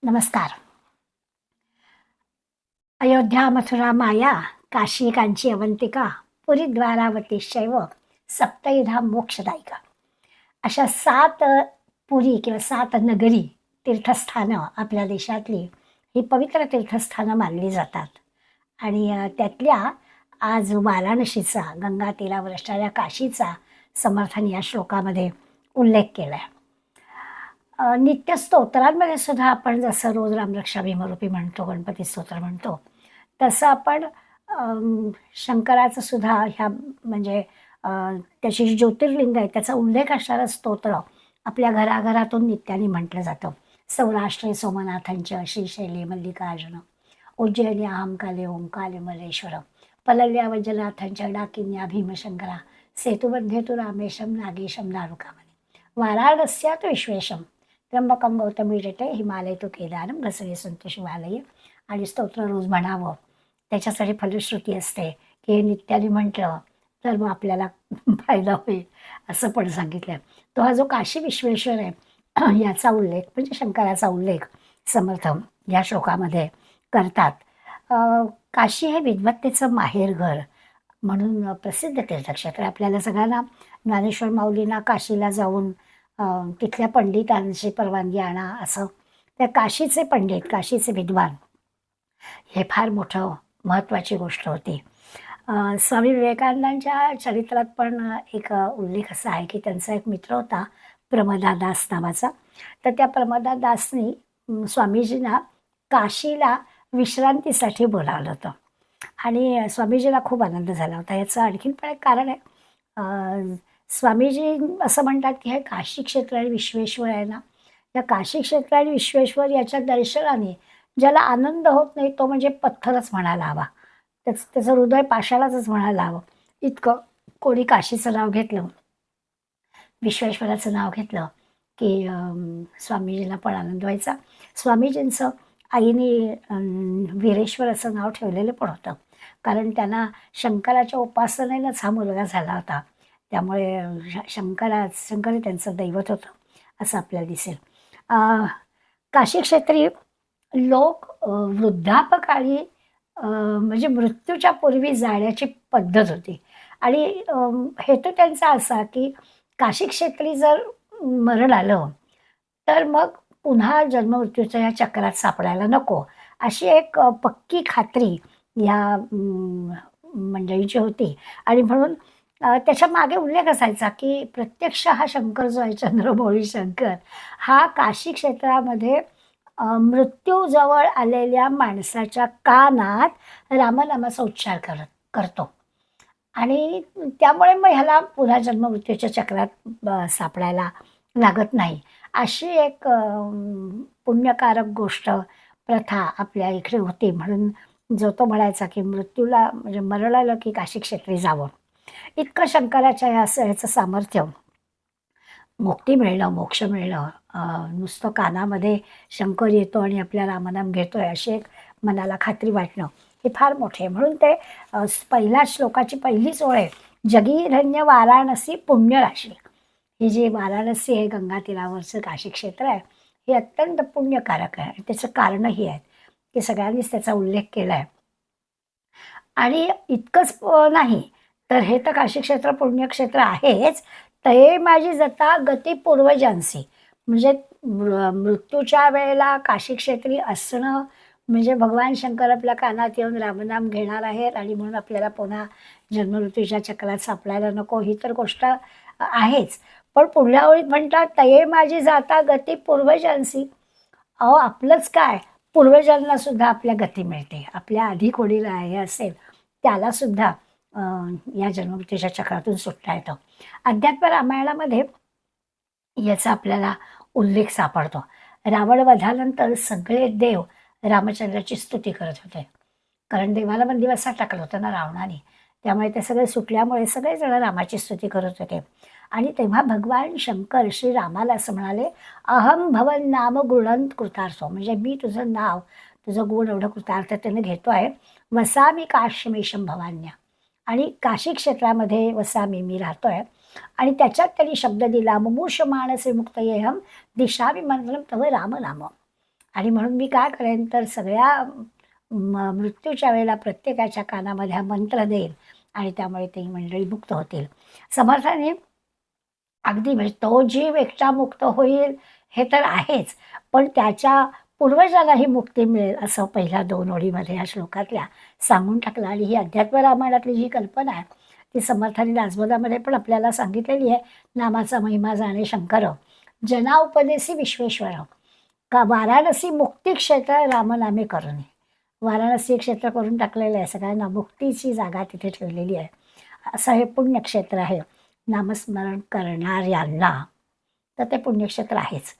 नमस्कार. अयोध्या, मथुरा, माया, काशी, कांची, अवंतिका, पुरी, द्वारावतीशैव, सप्तैधाम मोक्षदायिका. अशा 7 पुरी किंवा 7 नगरी तीर्थस्थानं आपल्या देशातली ही पवित्र तीर्थस्थानं मानली जातात. आणि त्यातल्या आज वाराणसीचा, गंगा तीरावर असणाऱ्या काशीचा समर्थन या श्लोकामध्ये उल्लेख केला आहे. नित्य स्तोत्रांमध्ये सुद्धा आपण जसं रोज रामरक्षा भीमरूपी म्हणतो, गणपती स्तोत्र म्हणतो, तसं आपण शंकराचं सुद्धा ह्या म्हणजे त्याची जी ज्योतिर्लिंग आहे त्याचा उल्लेख असणारं स्तोत्र आपल्या घराघरातून नित्याने म्हटलं जातं. सौराष्ट्रे सोमनाथांच, श्रीशैले मल्लिकार्जुन, उज्जैनी अहंकाले ओंकाले मलेश्वर, पलल्या वज्रनाथांच्या डाकिन्या भीमशंकरा, सेतुमध्ये तु रामेशम नागेशम दारुकामणी, वाराणस्यात विश्वेशम, त्र्यंबकम गौतमी जटे, हिमालय तो केदारम, घसरे संत शिवालय. आणि स्तोत्र रोज म्हणावं, त्याच्यासाठी फलश्रुती असते की हे नित्याने म्हटलं तर मग आपल्याला फायदा होईल असं पण सांगितलं आहे. तो हा जो काशी विश्वेश्वर आहे याचा उल्लेख म्हणजे शंकराचा उल्लेख समर्थ या श्लोकामध्ये करतात. काशी हे विद्वत्तेचं माहेरघर म्हणून प्रसिद्ध तीर्थक्षेत्र. आपल्याला सगळ्यांना ज्ञानेश्वर माऊलींना काशीला जाऊन तिथल्या पंडितांची परवानगी आणा असं. त्या काशीचे पंडित, काशीचे विद्वान हे फार मोठं महत्त्वाची गोष्ट होती. स्वामी विवेकानंदांच्या चरित्रात पण एक उल्लेख असा आहे की त्यांचा एक मित्र होता प्रमदादास नावाचा. तर त्या प्रमदादासनी स्वामीजींना काशीला विश्रांतीसाठी बोलावलं होतं आणि स्वामीजीला खूप आनंद झाला होता. याचं आणखीन पण एक कारण आहे. स्वामीजी असं म्हणतात की हे काशी क्षेत्र आणि विश्वेश्वर आहे ना, या काशी क्षेत्र आणि विश्वेश्वर याच्या दर्शनाने ज्याला आनंद होत नाही तो म्हणजे पत्थरच म्हणायला हवा, त्याचं हृदय पाषाणाचंच म्हणायला हवं. इतकं कोणी काशीचं नाव घेतलं, विश्वेश्वराचं नाव घेतलं की स्वामीजींना पण आनंद व्हायचा. स्वामीजींचं आईने वीरेश्वर असं नाव ठेवलेलं पण होतं, कारण त्यांना शंकराच्या उपासनेनंच हा मुलगा झाला होता. त्यामुळे शंकर त्यांचं दैवत होतं असं आपल्याला दिसेल. काशी क्षेत्री लोक वृद्धापकाळी म्हणजे मृत्यूच्या पूर्वी जाण्याची पद्धत होती आणि हेतू त्यांचा असा की काशी क्षेत्री जर मरण आलं तर मग पुन्हा जन्ममृत्यूच्या या चक्रात सापडायला नको, अशी एक पक्की खात्री या मंडळीची होती. आणि म्हणून त्याच्या मागे उल्लेख असायचा की प्रत्यक्ष हा शंकर जो आहे, चंद्रमौळी शंकर, हा काशी क्षेत्रामध्ये मृत्यूजवळ आलेल्या माणसाच्या कानात रामनामाचा उच्चार करतो आणि त्यामुळे मग ह्याला पुन्हा जन्ममृत्यूच्या चक्रात सापडायला लागत नाही. अशी एक पुण्यकारक गोष्ट प्रथा आपल्या इकडे होती. म्हणून जो तो म्हणायचा की मृत्यूला म्हणजे मरण आलं की काशी क्षेत्री जावं. इतकं शंकराच्या ह्याचं सामर्थ्य, मुक्ती मिळणं, मोक्ष मिळणं, नुसतं कानामध्ये शंकर येतो आणि आपल्या रामनाम घेतोय अशी एक मनाला खात्री वाटणं हे फार मोठे आहे. म्हणून ते पहिल्या श्लोकाची पहिलीच ओळ आहे, जगीरण्य वाराणसी पुण्यराशी. ही जी वाराणसी आहे, गंगा तीरावरचं काशी क्षेत्र आहे, हे अत्यंत पुण्यकारक आहे. त्याचं कारणही आहेत की सगळ्यांनीच त्याचा उल्लेख केला आहे. आणि इतकंच नाही तर हे तर काशी क्षेत्र पुण्यक्षेत्र आहेच, तये माझी जता गती पूर्वजांसी. म्हणजे मृत्यूच्या वेळेला काशी क्षेत्री असणं म्हणजे भगवान शंकर आपल्या कानात येऊन रामनाम घेणार आहेत आणि म्हणून आपल्याला पुन्हा जन्ममृत्यूच्या चक्रात सापडायला नको, ही तर गोष्ट आहेच. पण पुढल्या ओळीत म्हणतात तये माझी जाता गती पूर्वजांसी. अहो आपलंच काय, पूर्वजांना सुद्धा आपल्या गती मिळते. आपल्या आधी कोणीला हे असेल त्याला सुद्धा या जन्ममृत्यूच्या चक्रातून सुटता येतं. अध्यात्म रामायणामध्ये याचा आपल्याला उल्लेख सापडतो. रावण वधानंतर सगळे देव रामचंद्राची स्तुती करत होते, कारण देवाला पण दिवसा टाकलं होतं ना रावणाने. त्यामुळे ते सगळे सुटल्यामुळे सगळेजण रामाची स्तुती करत होते. आणि तेव्हा भगवान शंकर श्री रामाला असं म्हणाले, अहम भवन नाम गुणंत कृतार्थो. म्हणजे मी तुझं नाव, तुझं गुण एवढं कृतार्थतेने घेतो आहे. वसामी काश्मीशम भवान्या. आणि काशी क्षेत्रामध्ये वसामी मी राहतोय. आणि त्याच्यात त्यांनी शब्द दिला, मुमूर्ष मानसे मुक्त येहम दिशावी मंत्रम तव राम नाम. आणि म्हणून मी काय करेन तर सगळ्या मृत्यूच्या वेळेला प्रत्येकाच्या कानामध्ये हा मंत्र देईल आणि त्यामुळे ती मंडळी मुक्त होतील. समर्थाने अगदी म्हणजे तो जीव एकटा मुक्त होईल हे तर आहेच, पण त्याच्या पूर्वजालाही मुक्ती मिळेल असं पहिल्या 2 ओळीमध्ये या श्लोकातल्या सांगून टाकलं. आणि ही अध्यात्म रामायणातली जी कल्पना आहे ती समर्थांनी दासबोधामध्ये पण आपल्याला सांगितलेली आहे. नामाचा महिमा जाणे शंकर, जना उपदेशी विश्वेश्वर, का वाराणसी मुक्ती क्षेत्र रामनामे करुणी. वाराणसी क्षेत्र करून टाकलेलं आहे, सगळ्यांना मुक्तीची जागा तिथे ठेवलेली आहे. असं हे पुण्यक्षेत्र आहे नामस्मरण करणाऱ्यांना. तर ते पुण्यक्षेत्र आहेच.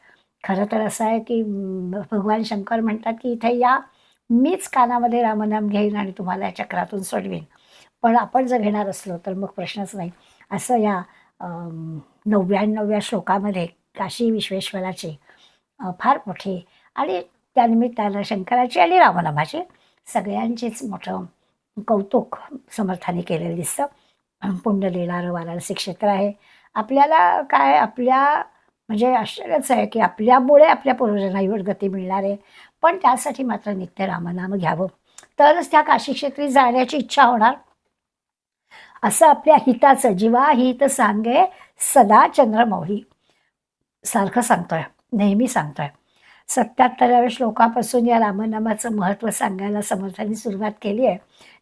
खरं तर असं आहे की भगवान शंकर म्हणतात की इथे या, मीच कानामध्ये रामनाम घेईन आणि तुम्हाला या चक्रातून सोडवीन. पण आपण जर घेणार असलो तर मग प्रश्नच नाही. असं या 99व्या श्लोकामध्ये काशी विश्वेश्वराची फार मोठी आणि त्यानिमित्तानं शंकराची आणि रामनामाची सगळ्यांचीच मोठं कौतुक समर्थाने केलेलं दिसतं. पुण्य देणारं वाराणसी क्षेत्र आहे. आपल्याला काय आपल्या म्हणजे आश्चर्यच आहे की आपल्यामुळे आपल्या पूर्वजांना गती मिळणार आहे. पण त्यासाठी मात्र नित्य रामनाम घ्यावं, तरच त्या काशी क्षेत्री जाण्याची इच्छा होणार. असं आपल्या हिताचं जीवा हित सांगे सदा चंद्रमौळी सारखं सांगतोय, नेहमी सांगतोय. 77व्या श्लोकापासून या रामनामाचं महत्त्व सांगायला समर्थांनी सुरुवात केली आहे.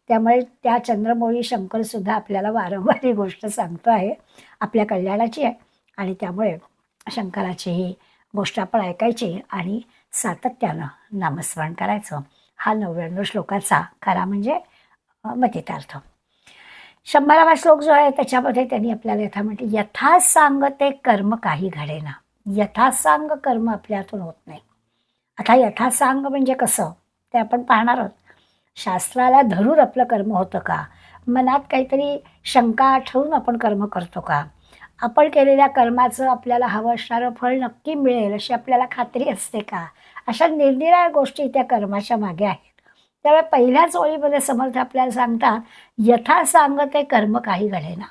त्यामुळे त्या चंद्रमौळी शंकरसुद्धा आपल्याला वारंवार ही गोष्ट सांगतो आहे, आपल्या कल्याणाची आहे. आणि त्यामुळे शंकराची ही गोष्ट आपण ऐकायची आणि सातत्यानं नामस्मरण करायचं. हा 99 श्लोकाचा खरा म्हणजे मतितार्थ. 100वा श्लोक जो आहे त्याच्यामध्ये त्यांनी आपल्याला यथा म्हटलं, यथासांग ते कर्म काही घडेना. यथासांग कर्म आपल्या हातून होत नाही. आता यथासांग म्हणजे कसं ते आपण पाहणार आहोत. शास्त्राला धरून आपलं कर्म होतं का? मनात काहीतरी शंका ठेवून आपण कर्म करतो का? आपण केलेल्या कर्माचं आपल्याला हवं असणारं फळ नक्की मिळेल अशी आपल्याला खात्री असते का? अशा निरनिराळ्या गोष्टी त्या कर्माच्या मागे आहेत. त्यामुळे पहिल्याच ओळीमध्ये समर्थ आपल्याला सांगतात, यथासांग ते कर्म काही घडेना.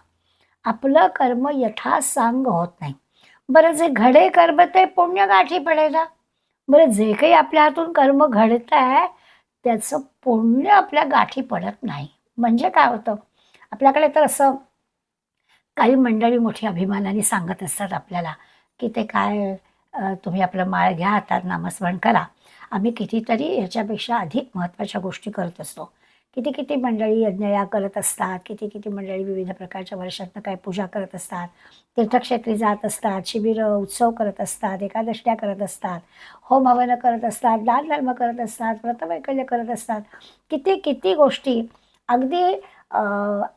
आपलं कर्म यथासांग होत नाही. बरं, जे घडे कर्म ते पुण्य गाठी पडेना. बरं, जे काही आपल्या हातून कर्म घडत आहे त्याचं पुण्य आपल्या गाठी पडत नाही. म्हणजे काय होतं, आपल्याकडे तर असं काही मंडळी मोठी अभिमानाने सांगत असतात आपल्याला की ते काय तुम्ही आपलं माळ घ्या हातात, नामस्मरण करा. आम्ही कितीतरी याच्यापेक्षा अधिक महत्त्वाच्या गोष्टी करत असतो. किती किती मंडळी यज्ञया करत असतात, किती किती मंडळी विविध प्रकारच्या वर्षातनं काय पूजा करत असतात, तीर्थक्षेत्री जात असतात, शिबिर उत्सव करत असतात, एकादष्ट्या करत असतात, होम हवन करत असतात, दान धर्म करत असतात, व्रतवैकल्य करत असतात. किती किती गोष्टी अगदी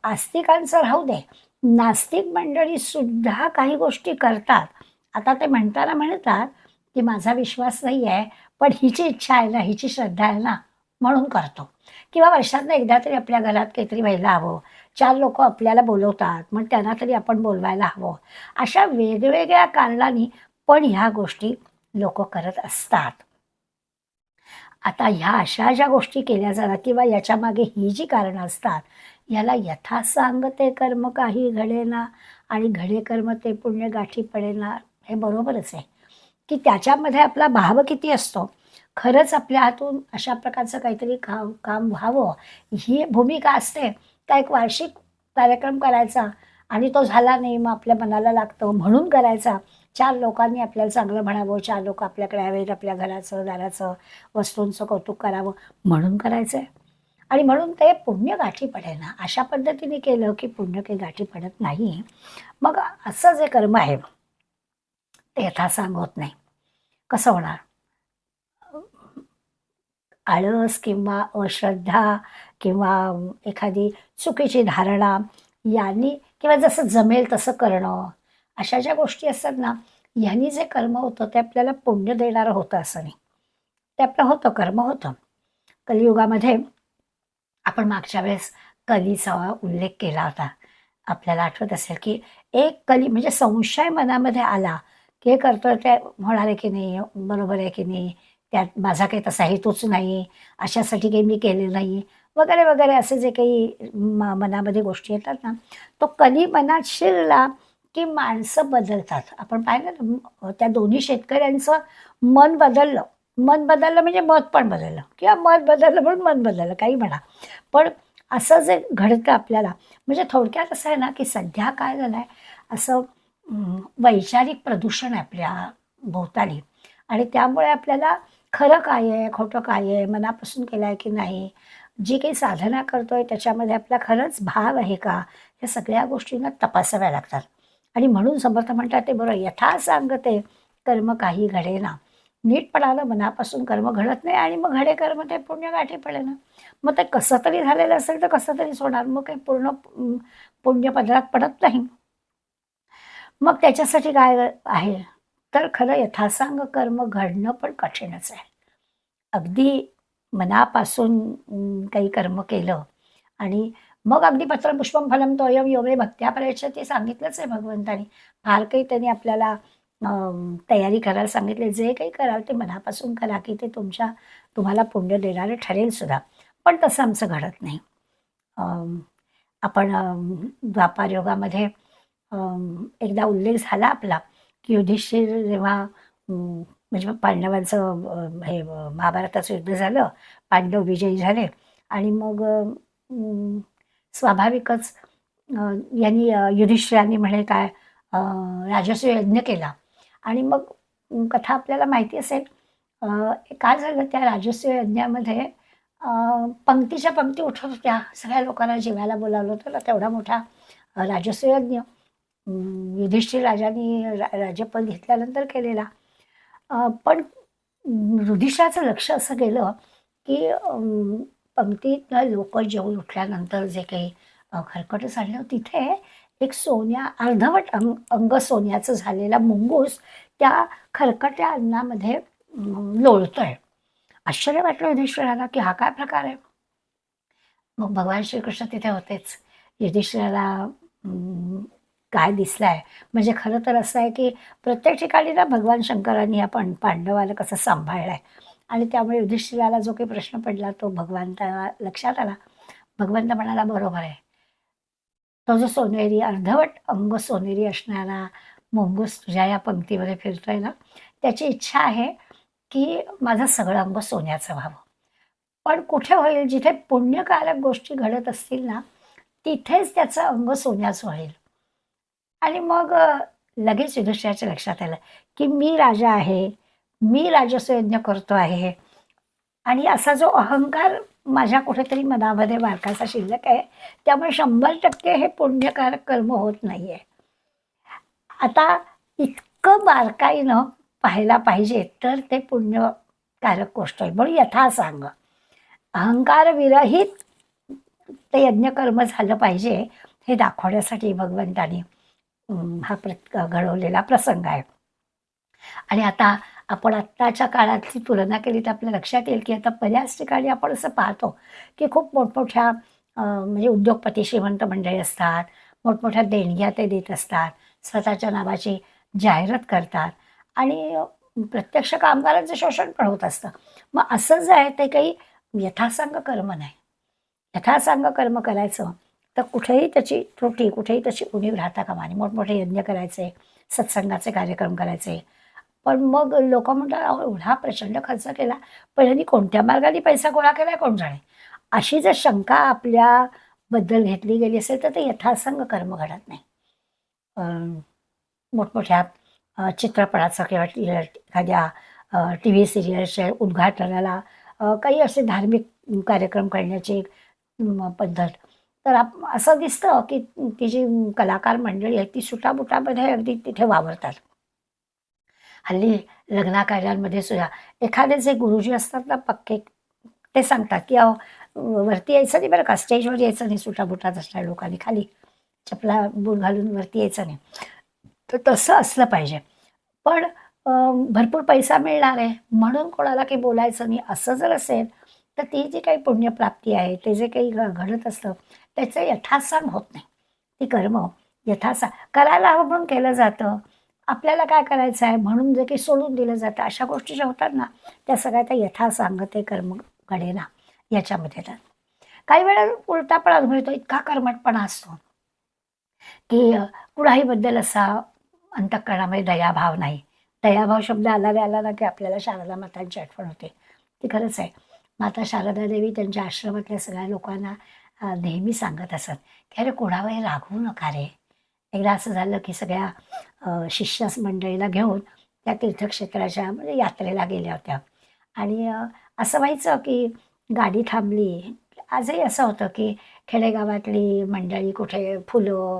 आस्तिकांचं राहू दे, नास्तिक मंडळीसुद्धा काही गोष्टी करतात. आता ते म्हणतात की माझा विश्वास नाही आहे, पण हिची इच्छा आहे ना, हिची श्रद्धा आहे ना, म्हणून करतो. किंवा वर्षातनं एकदा तरी आपल्या घरात काहीतरी व्हायला हवं, 4 लोकं आपल्याला बोलवतात, मग त्यांना तरी आपण बोलवायला हवं. अशा वेगवेगळ्या कारणांनी पण ह्या गोष्टी लोक करत असतात. आता ह्या अशा ज्या गोष्टी केल्या जातात किंवा याच्यामागे ही जी कारणं असतात, याला यथासांग ते कर्म काही घडेना आणि घडे कर्म ते पुण्य गाठी पडेना, हे बरोबरच आहे की त्याच्यामध्ये आपला भाव किती असतो. खरंच आपल्या हातून अशा प्रकारचं काहीतरी काम व्हावं ही भूमिका असते का एक वार्षिक कार्यक्रम करायचा आणि तो झाला नाही, मग आपल्या मनाला लागतं म्हणून करायचा. 4 लोकांनी आपल्याला चांगलं म्हणावं, 4 लोक आपल्याकडे यावेत, आपल्या घराचं दाराचं वस्तूंचं कौतुक करावं म्हणून करायचं आहे. आणि म्हणून ते पुण्य गाठी पडेना. अशा पद्धतीने केलं की पुण्य काही गाठी पडत नाही. मग असं जे कर्म आहे ते यथासांग होत नाही. कसं होणार? आळस किंवा अश्रद्धा किंवा एखादी चुकीची धारणा यांनी किंवा जसं जमेल तसं करणं, अशा ज्या गोष्टी असतात ना, ह्यांनी जे कर्म होतं ते आपल्याला पुण्य देणारं होतं असं नाही. ते आपलं होतं, कर्म होतं. कलियुगामध्ये आपण मागच्या वेळेस कलीचा उल्लेख केला होता. आपल्याला आठवत असेल की एक कली म्हणजे संशय मनामध्ये आला की हे करतोय ते होणार आहे की नाही, बरोबर आहे की नाही, त्यात माझा काही तसा हेतूच नाही, अशासाठी काही मी केलेलं नाही, वगैरे वगैरे असे जे काही मनामध्ये गोष्टी येतात ना, तो कली मनात शिरला की माणसं बदलतात. आपण पाहिलं ना, त्या दोन्ही शेतकऱ्यांचं मन बदललं. मन बदललं म्हणजे मत पण बदललं किंवा मत बदललं म्हणून मन बदललं, काही म्हणा. पण असं जे घडतं आपल्याला, म्हणजे थोडक्यात असं आहे ना, की सध्या काय झालं आहे, असं वैचारिक प्रदूषण आहे आपल्या भोवताली आणि त्यामुळे आपल्याला खरं काय आहे, खोटं काय आहे, मनापासून केलं आहे की नाही, जी काही साधना करतोय त्याच्यामध्ये आपला खरंच भाव आहे का, या सगळ्या गोष्टींना तपासाव्या लागतात. आणि म्हणून समर्थ म्हणतात ते बरोबर, यथा सांगते कर्म काही घडेना. नीटपणानं मनापासून कर्म घडत नाही आणि मग घडे कर्म ते पुण्य गाठी पडेना. मग ते कसं तरी झालेलं असेल तर कसं तरीच होणार. मग काही पूर्ण पुण्य पदरात पडत नाही. मग त्याच्यासाठी काय आहे, तर खरं यथासांग कर्म घडणं पण कठीणच आहे. अगदी मनापासून काही कर्म केलं आणि मग अगदी पत्रं पुष्पं फलं तोयं यो मे भक्त्या प्रयच्छति ते सांगितलंच आहे भगवंतानी. फार काही त्यांनी आपल्याला तयारी करायला सांगितली. जे काही कराल ते मनापासून करा, की ते तुम्हाला पुण्य देणारं ठरेल सुद्धा. पण तसं आमचं घडत नाही. आपण द्वापार युगामध्ये एकदा उल्लेख झाला आपला, की युधिष्ठिर जेव्हा म्हणजे पांडवांचं हे महाभारताचं युद्ध झालं, पांडव विजयी झाले आणि मग स्वाभाविकच यांनी युधिष्ठिरांनी म्हणे काय राजसूय यज्ञ केला आणि मग कथा आपल्याला माहिती असेल. अ, काय झालं त्या राजसूय यज्ञामध्ये पंक्तीच्या पंक्ती उठत होत्या. सगळ्या लोकांना जेवायला बोलावलं होतं ना, तेवढा मोठा राजसूय यज्ञ युधिष्ठिर राजांनी राज्यपद घेतल्यानंतर केलेला. पण युधिष्ठिराचं लक्ष असं गेलं, की पंक्तीतनं लोकं जेवून उठल्यानंतर जे काही खरकटं झालं तिथे एक अर्धवट अंग सोन्याचं झालेला मुंगूस त्या खरकट्या अन्नामध्ये लोळतोय. आश्चर्य वाटलं युधिष्ठिराला, की हा काय प्रकार आहे? मग भगवान श्रीकृष्ण तिथे होतेच. युधिष्ठिराला काय दिसलंय, म्हणजे खरं तर असं आहे, की प्रत्येक ठिकाणी ना भगवान शंकरांनी आपण पांडवाला कसं सांभाळलंय आणि त्यामुळे युधिष्ठिराला जो काही प्रश्न पडला तो भगवंताला लक्षात आला. भगवंत म्हणाला, "बरोबर आहे. तो जो सोनेरी अर्धवट अंग सोनेरी असणारा मुंगूस तुझ्या या पंक्तीमध्ये फिरतोय ना, त्याची इच्छा आहे, की माझं सगळं अंग सोन्याचं व्हावं." पण कुठे होईल जिथे पुण्यकारक गोष्टी घडत असतील ना, तिथेच त्याचं अंग सोन्याचं होईल. आणि मग लगेच युधिष्ठिराच्या लक्षात आलं, की मी राजा आहे, मी राजसूय करतो आहे आणि असा जो अहंकार माझ्या कुठेतरी मनामध्ये बारकासा शिल्लक आहे, त्यामुळे 100% हे पुण्यकारक कर्म होत नाहीये. आता इतकं बारकाईनं पाहायला पाहिजे, तर ते पुण्यकारक गोष्ट आहे. म्हणून यथासांग. अहंकार विरहित ते यज्ञकर्म झालं पाहिजे, हे दाखवण्यासाठी भगवंतानी हा घडवलेला प्रसंग आहे. आणि आता आपण आत्ताच्या काळातली तुलना केली तर आपल्या लक्षात येईल, की आता बऱ्याच ठिकाणी आपण असं पाहतो, की खूप मोठमोठ्या म्हणजे उद्योगपती श्रीमंत मंडळी असतात, मोठमोठ्या देणग्या ते देत असतात, स्वतःच्या नावाची जाहिरात करतात आणि प्रत्यक्ष कामगारांचं शोषण पण होत असतं. मग असं जे आहे ते काही यथासांग कर्म नाही. यथासांग कर्म करायचं तर कुठेही त्याची त्रुटी, कुठेही त्याची उणीव राहता कामा नये. मोठमोठे यज्ञ करायचे, सत्संगाचे कार्यक्रम करायचे. पण मग लोकं म्हणतात, "अहो, एवढा प्रचंड खर्च केला, पण ह्यांनी कोणत्या मार्गाने पैसा गोळा केलाय कोण जाणे." अशी जर शंका आपल्याबद्दल घेतली गेली असेल, तर ते यथासंग कर्म घडत नाही. अ, मोठमोठ्या चित्रपटाचं किंवा एखाद्या टीव्ही सीरियलच्या उद्घाटनाला काही असे धार्मिक कार्यक्रम करण्याची एक पद्धत. तर असं दिसतं, की ती जी कलाकार मंडळी आहे, ती सुटाबुटामध्ये अगदी तिथे वावरतात. हल्ली लग्नाकार्यांमध्ये सुद्धा एखादे जे गुरुजी असतात ना पक्के, ते सांगतात, की "अहो, वरती यायचं नाही बरं का, स्टेजवर यायचं नाही सुटाबुटात असणाऱ्या लोकांनी, खाली चपला बूट घालून वरती यायचं नाही." तर तसं असलं पाहिजे. पण भरपूर पैसा मिळणार आहे म्हणून कोणाला काही बोलायचं नाही असं जर असेल, तर ती जी काही पुण्यप्राप्ती आहे, ते जे काही घडत असतं, त्याचं यथासांग होत नाही. ती कर्म करायला हवं म्हणून केलं जातं. आपल्याला काय करायचं आहे म्हणून जे काही सोडून दिलं जातं, अशा गोष्टी ज्या होतात ना, त्या सगळ्या त्या यथासांग ते कर्म घडेना याच्यामध्ये येतात. काही वेळा उलटा पण अनुभव येतो, इतका कर्मठपणा असतो, की कुणाहीबद्दल असा अंतःकरणामध्ये दयाभाव नाही. दयाभाव शब्द आला ना की आपल्याला शारदा मातांची आठवण होते. ती खरंच आहे. माता शारदा देवी त्यांच्या आश्रमातल्या सगळ्या लोकांना नेहमी सांगत असत, की "अरे कोणावरही रागवू नका रे." एकदा असं झालं की सगळ्या शिष्य मंडळीला घेऊन त्या तीर्थक्षेत्राच्या म्हणजे यात्रेला गेल्या होत्या आणि असं व्हायचं की गाडी थांबली. आजही असं होतं की खेडेगावातली मंडळी कुठे फुलं,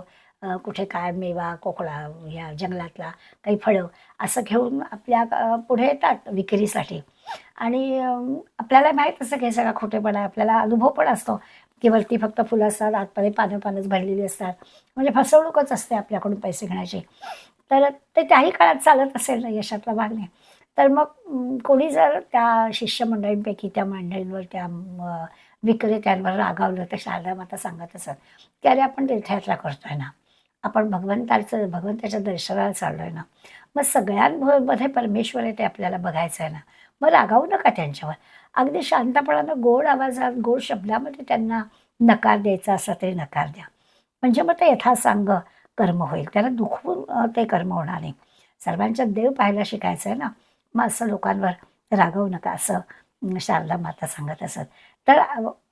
कुठे काय मेवा, कोकळा, या जंगलातला काही फळं असं घेऊन आपल्या पुढे येतात विक्रीसाठी आणि आपल्याला माहीत असतं की हे सगळा खोटेपणा आहे. आपल्याला अनुभव पण असतो की वरती फक्त फुलं असतात, आतमध्ये पानं-पानंच भरलेली असतात. म्हणजे फसवणूकच असते आपल्याकडून पैसे घेण्याची. तर ते त्याही काळात चालत असेल ना, यशातला भाग नाही. तर मग कोणी जर त्या शिष्यमंडळींपैकी त्या मंडळींवर, त्या विक्रेत्यांवर रागावलं, तर शारदा माता सांगत असत, की "अरे आपण तीर्थयात्रा करतोय ना, आपण भगवंताच्या दर्शनाला चाललोय ना, मग सगळ्यांमध्ये परमेश्वर आहे ते आपल्याला बघायचं आहे ना, मग रागावू नका त्यांच्यावर." अगदी शांतपणानं गोड आवाजात, गोड शब्दामध्ये त्यांना नकार द्यायचा असा तरी नकार द्या. म्हणजे मग ते यथासांग कर्म होईल. त्याला दुखवून ते कर्म होणार नाही. सर्वांच्यात देव पाहायला शिकायचं आहे ना, मग असं लोकांवर रागावू नका असं शारदा माता सांगत असत. तर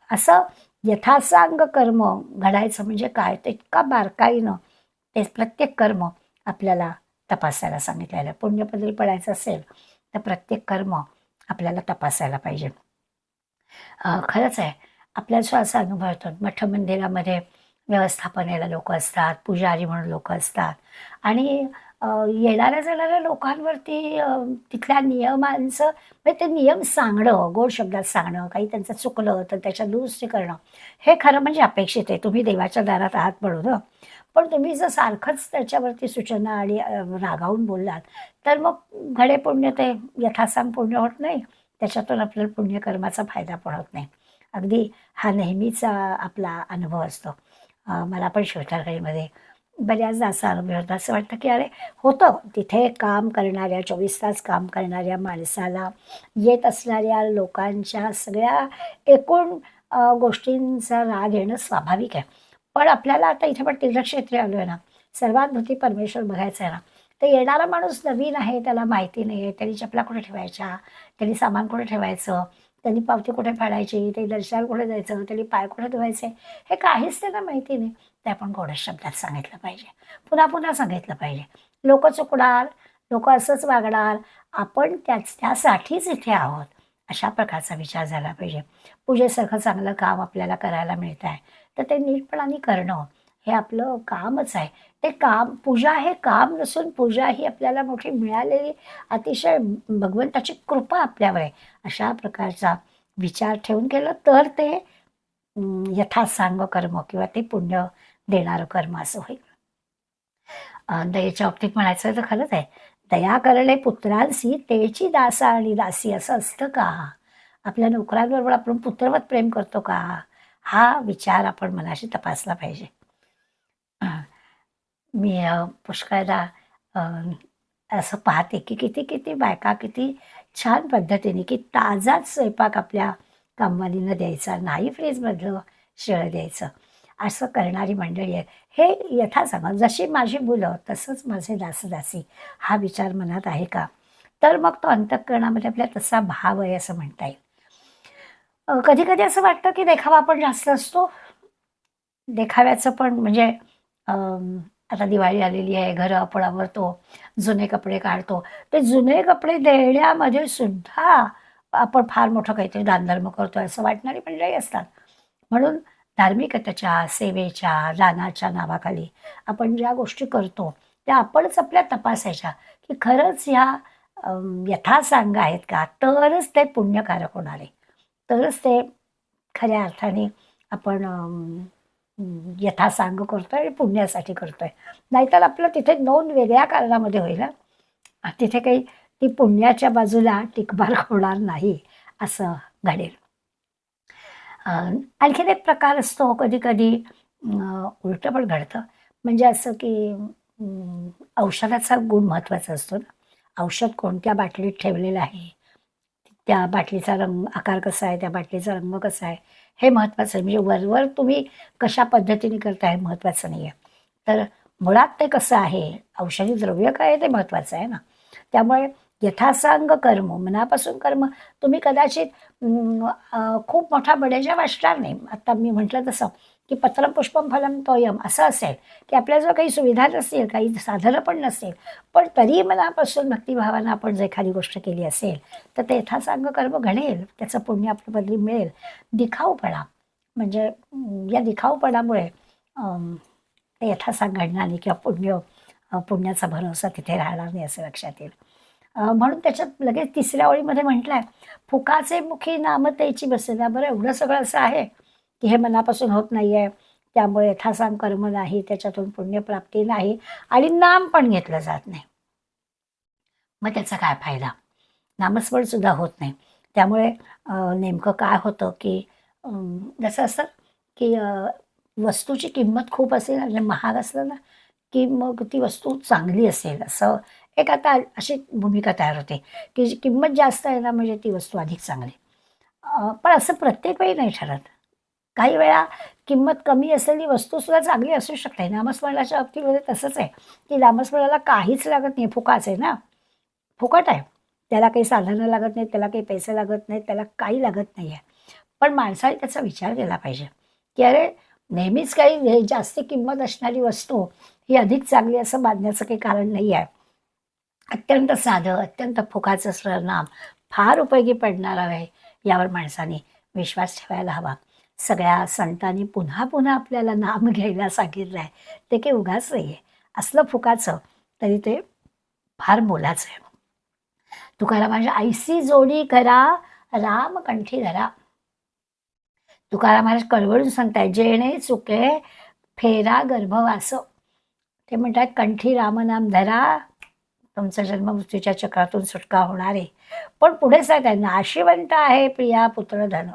असं यथासांग कर्म घडायचं म्हणजे काय? ते इतका बारकाईनं ते प्रत्येक कर्म आपल्याला तपासायला सांगितलेलं आहे. पुण्यपदरी पडायचं असेल, तर प्रत्येक कर्म आपल्याला तपासायला पाहिजे. खरंच आहे. आपल्याला असा अनुभव येतो. मठ मंदिरामध्ये व्यवस्थापनेला लोकं असतात, पुजारी म्हणून लोकं असतात आणि येणाऱ्या-जाणाऱ्या लोकांवरती तिथल्या नियमांचं म्हणजे ते नियम सांगणं, गोड शब्दात सांगणं, काही त्यांचं चुकलं तर त्याच्यात दुरुस्ती करणं, हे खरं म्हणजे अपेक्षित आहे. तुम्ही देवाच्या दारात आहात म्हणून हं. पण तुम्ही जर सारखंच त्याच्यावरती सूचना आणि रागावून बोललात, तर मग घडे पुण्य ते यथासांग पुण्य होत नाही. त्याच्यातून आपल्याला पुण्यकर्माचा फायदा पण होत नाही. अगदी हा नेहमीचा आपला अनुभव असतो. मला पण शिवतारेमध्ये बऱ्याचदा असा अनुभव होता. असं वाटतं की अरे होतं तिथे काम करणाऱ्या 24 तास काम करणाऱ्या माणसाला येत असणाऱ्या लोकांच्या सगळ्या एकूण गोष्टींचा राग येणं स्वाभाविक आहे. पण आपल्याला आता इथे पण तीर्थक्षेत्री आलो आहे ना, सर्वात मोठी परमेश्वर बघायचा आहे ना, तर येणारा माणूस नवीन आहे, त्याला माहिती नाही आहे, त्यानी चपला कुठे ठेवायच्या, त्यांनी सामान कुठे ठेवायचं, त्यांनी पावती कुठे फाडायची, ते दर्शनाला कुठे जायचं, त्यांनी पाय कुठे धुवायचे, हे काहीच त्यांना माहिती नाही. ते आपण गोडच शब्दात सांगितलं पाहिजे. पुन्हा पुन्हा सांगितलं पाहिजे. लोकं चुकणार, लोकं असंच वागणार, आपण त्यासाठीच इथे आहोत, अशा प्रकारचा विचार झाला पाहिजे. पूजेसारखं चांगलं काम आपल्याला करायला मिळत आहे, तर ते नीटपणाने करणं हे आपलं कामच आहे. ते काम पूजा हे काम नसून पूजा ही आपल्याला मोठी मिळालेली अतिशय भगवंताची कृपा आपल्यावर आहे. अशा प्रकारचा विचार ठेवून केलं तर ते यथासांग कर्म किंवा ते पुण्य देणारं कर्म असं होईल. दयेच्या बाबतीत म्हणायचं तर खरंच आहे. दया करणे पुत्रांसी तेची दासा आणि दासी असं असतं का? आपल्या नोकरांबरोबर आपण पुत्रवत प्रेम करतो का? हा विचार आपण मनाशी तपासला पाहिजे. मी पुष्कळदा अ, असं पाहते की किती बायका किती छान पद्धतीने की ताजाच स्वयंपाक आपल्या कामवालीनं द्यायचा, नाही फ्रीजमधलं शिळं द्यायचं. असं करणारी मंडळी आहे. हे यथासंग जशी माझी मुलं तसंच माझे दासदासी हा विचार मनात आहे का? तर मग तो अंतःकरणामध्ये आपल्या तसा भाव आहे असं म्हणता येईल. कधी-कधी असं वाटतं की देखावा पण जास्त असतो. देखाव्याचं पण म्हणजे आता दिवाळी आलेली आहे, घरं आपण आवरतो, जुने कपडे काढतो. ते जुने कपडे देण्यामध्ये सुद्धा आपण फार मोठं काहीतरी दानधर्म करतोय असं वाटणारी मंडळी असतात. म्हणून धार्मिकतेच्या, सेवेच्या, दानाच्या नावाखाली आपण ज्या गोष्टी करतो, त्या आपणच आपल्या तपासायच्या, की खरंच ह्या यथासांग आहेत का? तरच ते पुण्यकारक होणार आहे. तरच ते खऱ्या अर्थाने आपण यथासांग करतोय आणि पुण्यासाठी करतोय. नाहीतर आपलं तिथे 2 वेगळ्या कारणामध्ये होईल हां. तिथे काही ती पुण्याच्या बाजूला टिकमार्क होणार नाही, असं घडेल. आणखीन एक प्रकार असतो कधी-कधी उलटं पण घडतं. म्हणजे असं की औषधाचा गुण महत्त्वाचा असतो ना. औषध कोणत्या बाटलीत ठेवलेलं आहे, त्या बाटलीचा आकार कसा आहे, त्या बाटलीचा रंग कसा आहे, हे महत्त्वाचं आहे. म्हणजे वरवर तुम्ही कशा पद्धतीने करताय हे महत्त्वाचं नाही आहे. तर मुळात ते कसं आहे, औषधी द्रव्य काय आहे ते महत्त्वाचं आहे ना. त्यामुळे यथासांग कर्म, मनापासून कर्म. तुम्ही कदाचित खूप मोठा बडेजा वाचणार नाही. आता मी म्हटलं तसं की पत्रम पुष्पम फलम तोयम असं असेल की आपल्याजवळ काही सुविधा नसतील, काही साधनं पण नसतील, पण तरी मनापासून भक्तिभावानं आपण जर एखादी गोष्ट केली असेल तर ते यथासांग कर्म घडेल, त्याचं पुण्य आपल्या बदली मिळेल. दिखाऊपणा म्हणजे या दिखाऊपणामुळे ते यथासांग घडणार नाही किंवा पुण्याचा भरोसा तिथे राहणार नाही असं लक्षात येईल. म्हणून त्याच्यात लगेच तिसऱ्या ओळीमध्ये म्हटलंय, फुकाचे मुखी नाम त्याची बसल्या. बरं, एवढं सगळं असं आहे की हे मनापासून होत नाहीये, त्यामुळे यथासांग कर्म नाही, त्याच्यातून पुण्यप्राप्ती नाही आणि नाम पण घेतलं जात नाही. मग त्याचा काय फायदा? नामस्मरण सुद्धा होत नाही. त्यामुळे नेमकं काय होतं की जसं असतं की वस्तूची किंमत खूप असेल आणि महाग असलं ना की मग ती वस्तू चांगली असेल असं एक आता अशी भूमिका तयार होते की जी किंमत जास्त आहे ना म्हणजे ती वस्तू अधिक चांगली. पण असं प्रत्येक वेळी नाही ठरत. काही वेळा किंमत कमी असलेली वस्तूसुद्धा चांगली असू शकते. नामस्मरणाच्या बाबतीमध्ये तसंच आहे की नामस्मरणाला काहीच लागत नाही, फुकाच आहे ना, फुकट आहे. त्याला काही साधनं लागत नाहीत, त्याला काही पैसे लागत नाहीत, त्याला काही लागत नाही आहे. पण माणसाने त्याचा विचार केला पाहिजे की अरे, नेहमीच काही जास्त किंमत असणारी वस्तू ही अधिक चांगली असं मानण्याचं काही कारण नाही आहे. अत्यंत साधं, अत्यंत फुकाचं असणारं नाम फार उपयोगी पडणार आहे, यावर माणसाने विश्वास ठेवायला हवा. सगळ्या संतांनी पुन्हा पुन्हा आपल्याला नाम घ्यायला सांगितलं आहे. ते काही उगाच नाही आहे. असलं फुकाचं तरी ते फार मोलाचं आहे. तुकारामांच्या ऐसी जोडी करा राम कंठी धरा. तुकाराम महाराज कळवळून सांगताय, जेणे चुके फेरा गर्भवास. ते म्हणतात कंठी रामनाम धरा, तुमचा जन्ममृत्यूच्या चक्रातून सुटका होणार आहे. पण पुढे सांगताय, नाशिवंत आहे प्रिया पुत्र धन.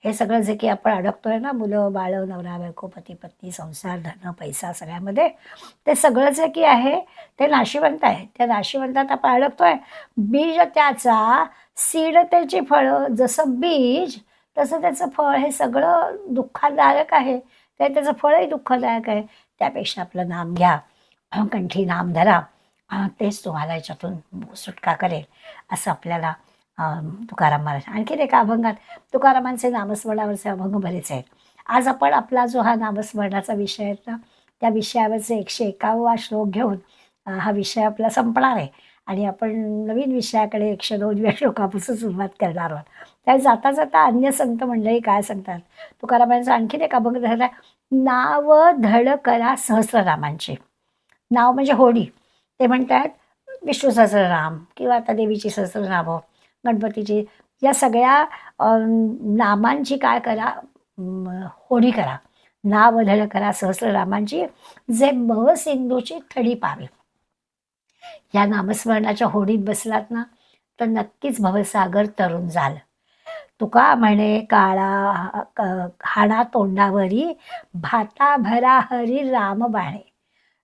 हे सगळं जे की आपण अडकतोय ना, मुलं बाळं, नवरा बायको, पती पत्नी, संसार, धन, पैसा सगळ्यामध्ये, ते सगळं जे की आहे ते नाशिवंत आहे. त्या नाशिवंतात आपण अडकतोय. बीज त्याचा, सीड त्याची फळं. जसं बीज तसं त्याचं फळ. हे सगळं दुःखदायक आहे, त्याचं फळही दुःखदायक आहे. त्यापेक्षा आपलं नाम घ्या, कंठी नाम धरा, तेच तुम्हाला याच्यातून सुटका करेल असं आपल्याला तुकाराम महाराज. आणखीन एका अभंगात तुकारामांचे नामस्मरणावरचे अभंग बरेच आहेत. आज आपण आपला जो हा नामस्मरणाचा विषय आहे ना, त्या विषयावरचे 151वा श्लोक घेऊन हा विषय आपला संपणार आहे आणि आपण नवीन विषयाकडे 102व्या श्लोकापासून सुरुवात करणार आहोत. त्या जाता जाता अन्य संत मंडळी काय सांगतात, तुकारामांचा आणखीन एक अभंग झाला, नाव धड करा सहस्रनामांचे. नाव म्हणजे होडी. ते म्हणतात विष्णू सहस्रनाम किंवा आता देवीची सहस्रनामं, गणपतीची, या सगळ्या नामांची काय करा, होडी करा. नाव धड करा सहस्रनामांची, जे भवसिंधूची थडी पावे. या नामस्मरणाच्या होडीत बसलात ना तर नक्कीच भवसागर तरुण जाल. तुका म्हणे काळा हाडा तोंडावरी, भाता भरा हरी राम बाणे.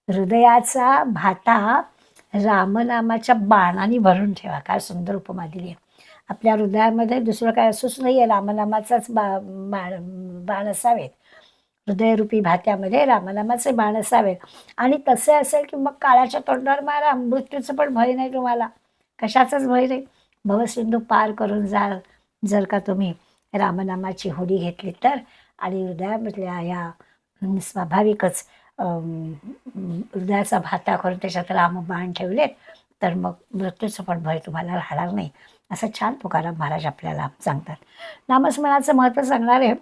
हृदयाचा भाता रामनामाच्या बाणाने भरून ठेवा. काय सुंदर उपमा दिली आहे. आपल्या हृदयामध्ये दुसरं काय असूच नाही आहे, रामनामाचाच बाण असावेत. हृदयरूपी भात्यामध्ये रामनामाचे बाण असावेत. आणि तसे असेल की मग काळाच्या तोंडावर मारा, मृत्यूचं पण भय नाही तुम्हाला, कशाचाच भय नाही. भवसिंधू पार करून जाल जर का तुम्ही रामनामाची होडी घेतली तर. आणि हृदयामधल्या या स्वाभाविकच हृदयाचा भाता करून त्याच्यात रामबाण ठेवलेत तर मग मृत्यूचं पण भय तुम्हाला राहणार नाही, असं छान तुकाराम महाराज आपल्याला सांगतात. नामस्मरणाचं महत्त्व सांगणार आहे.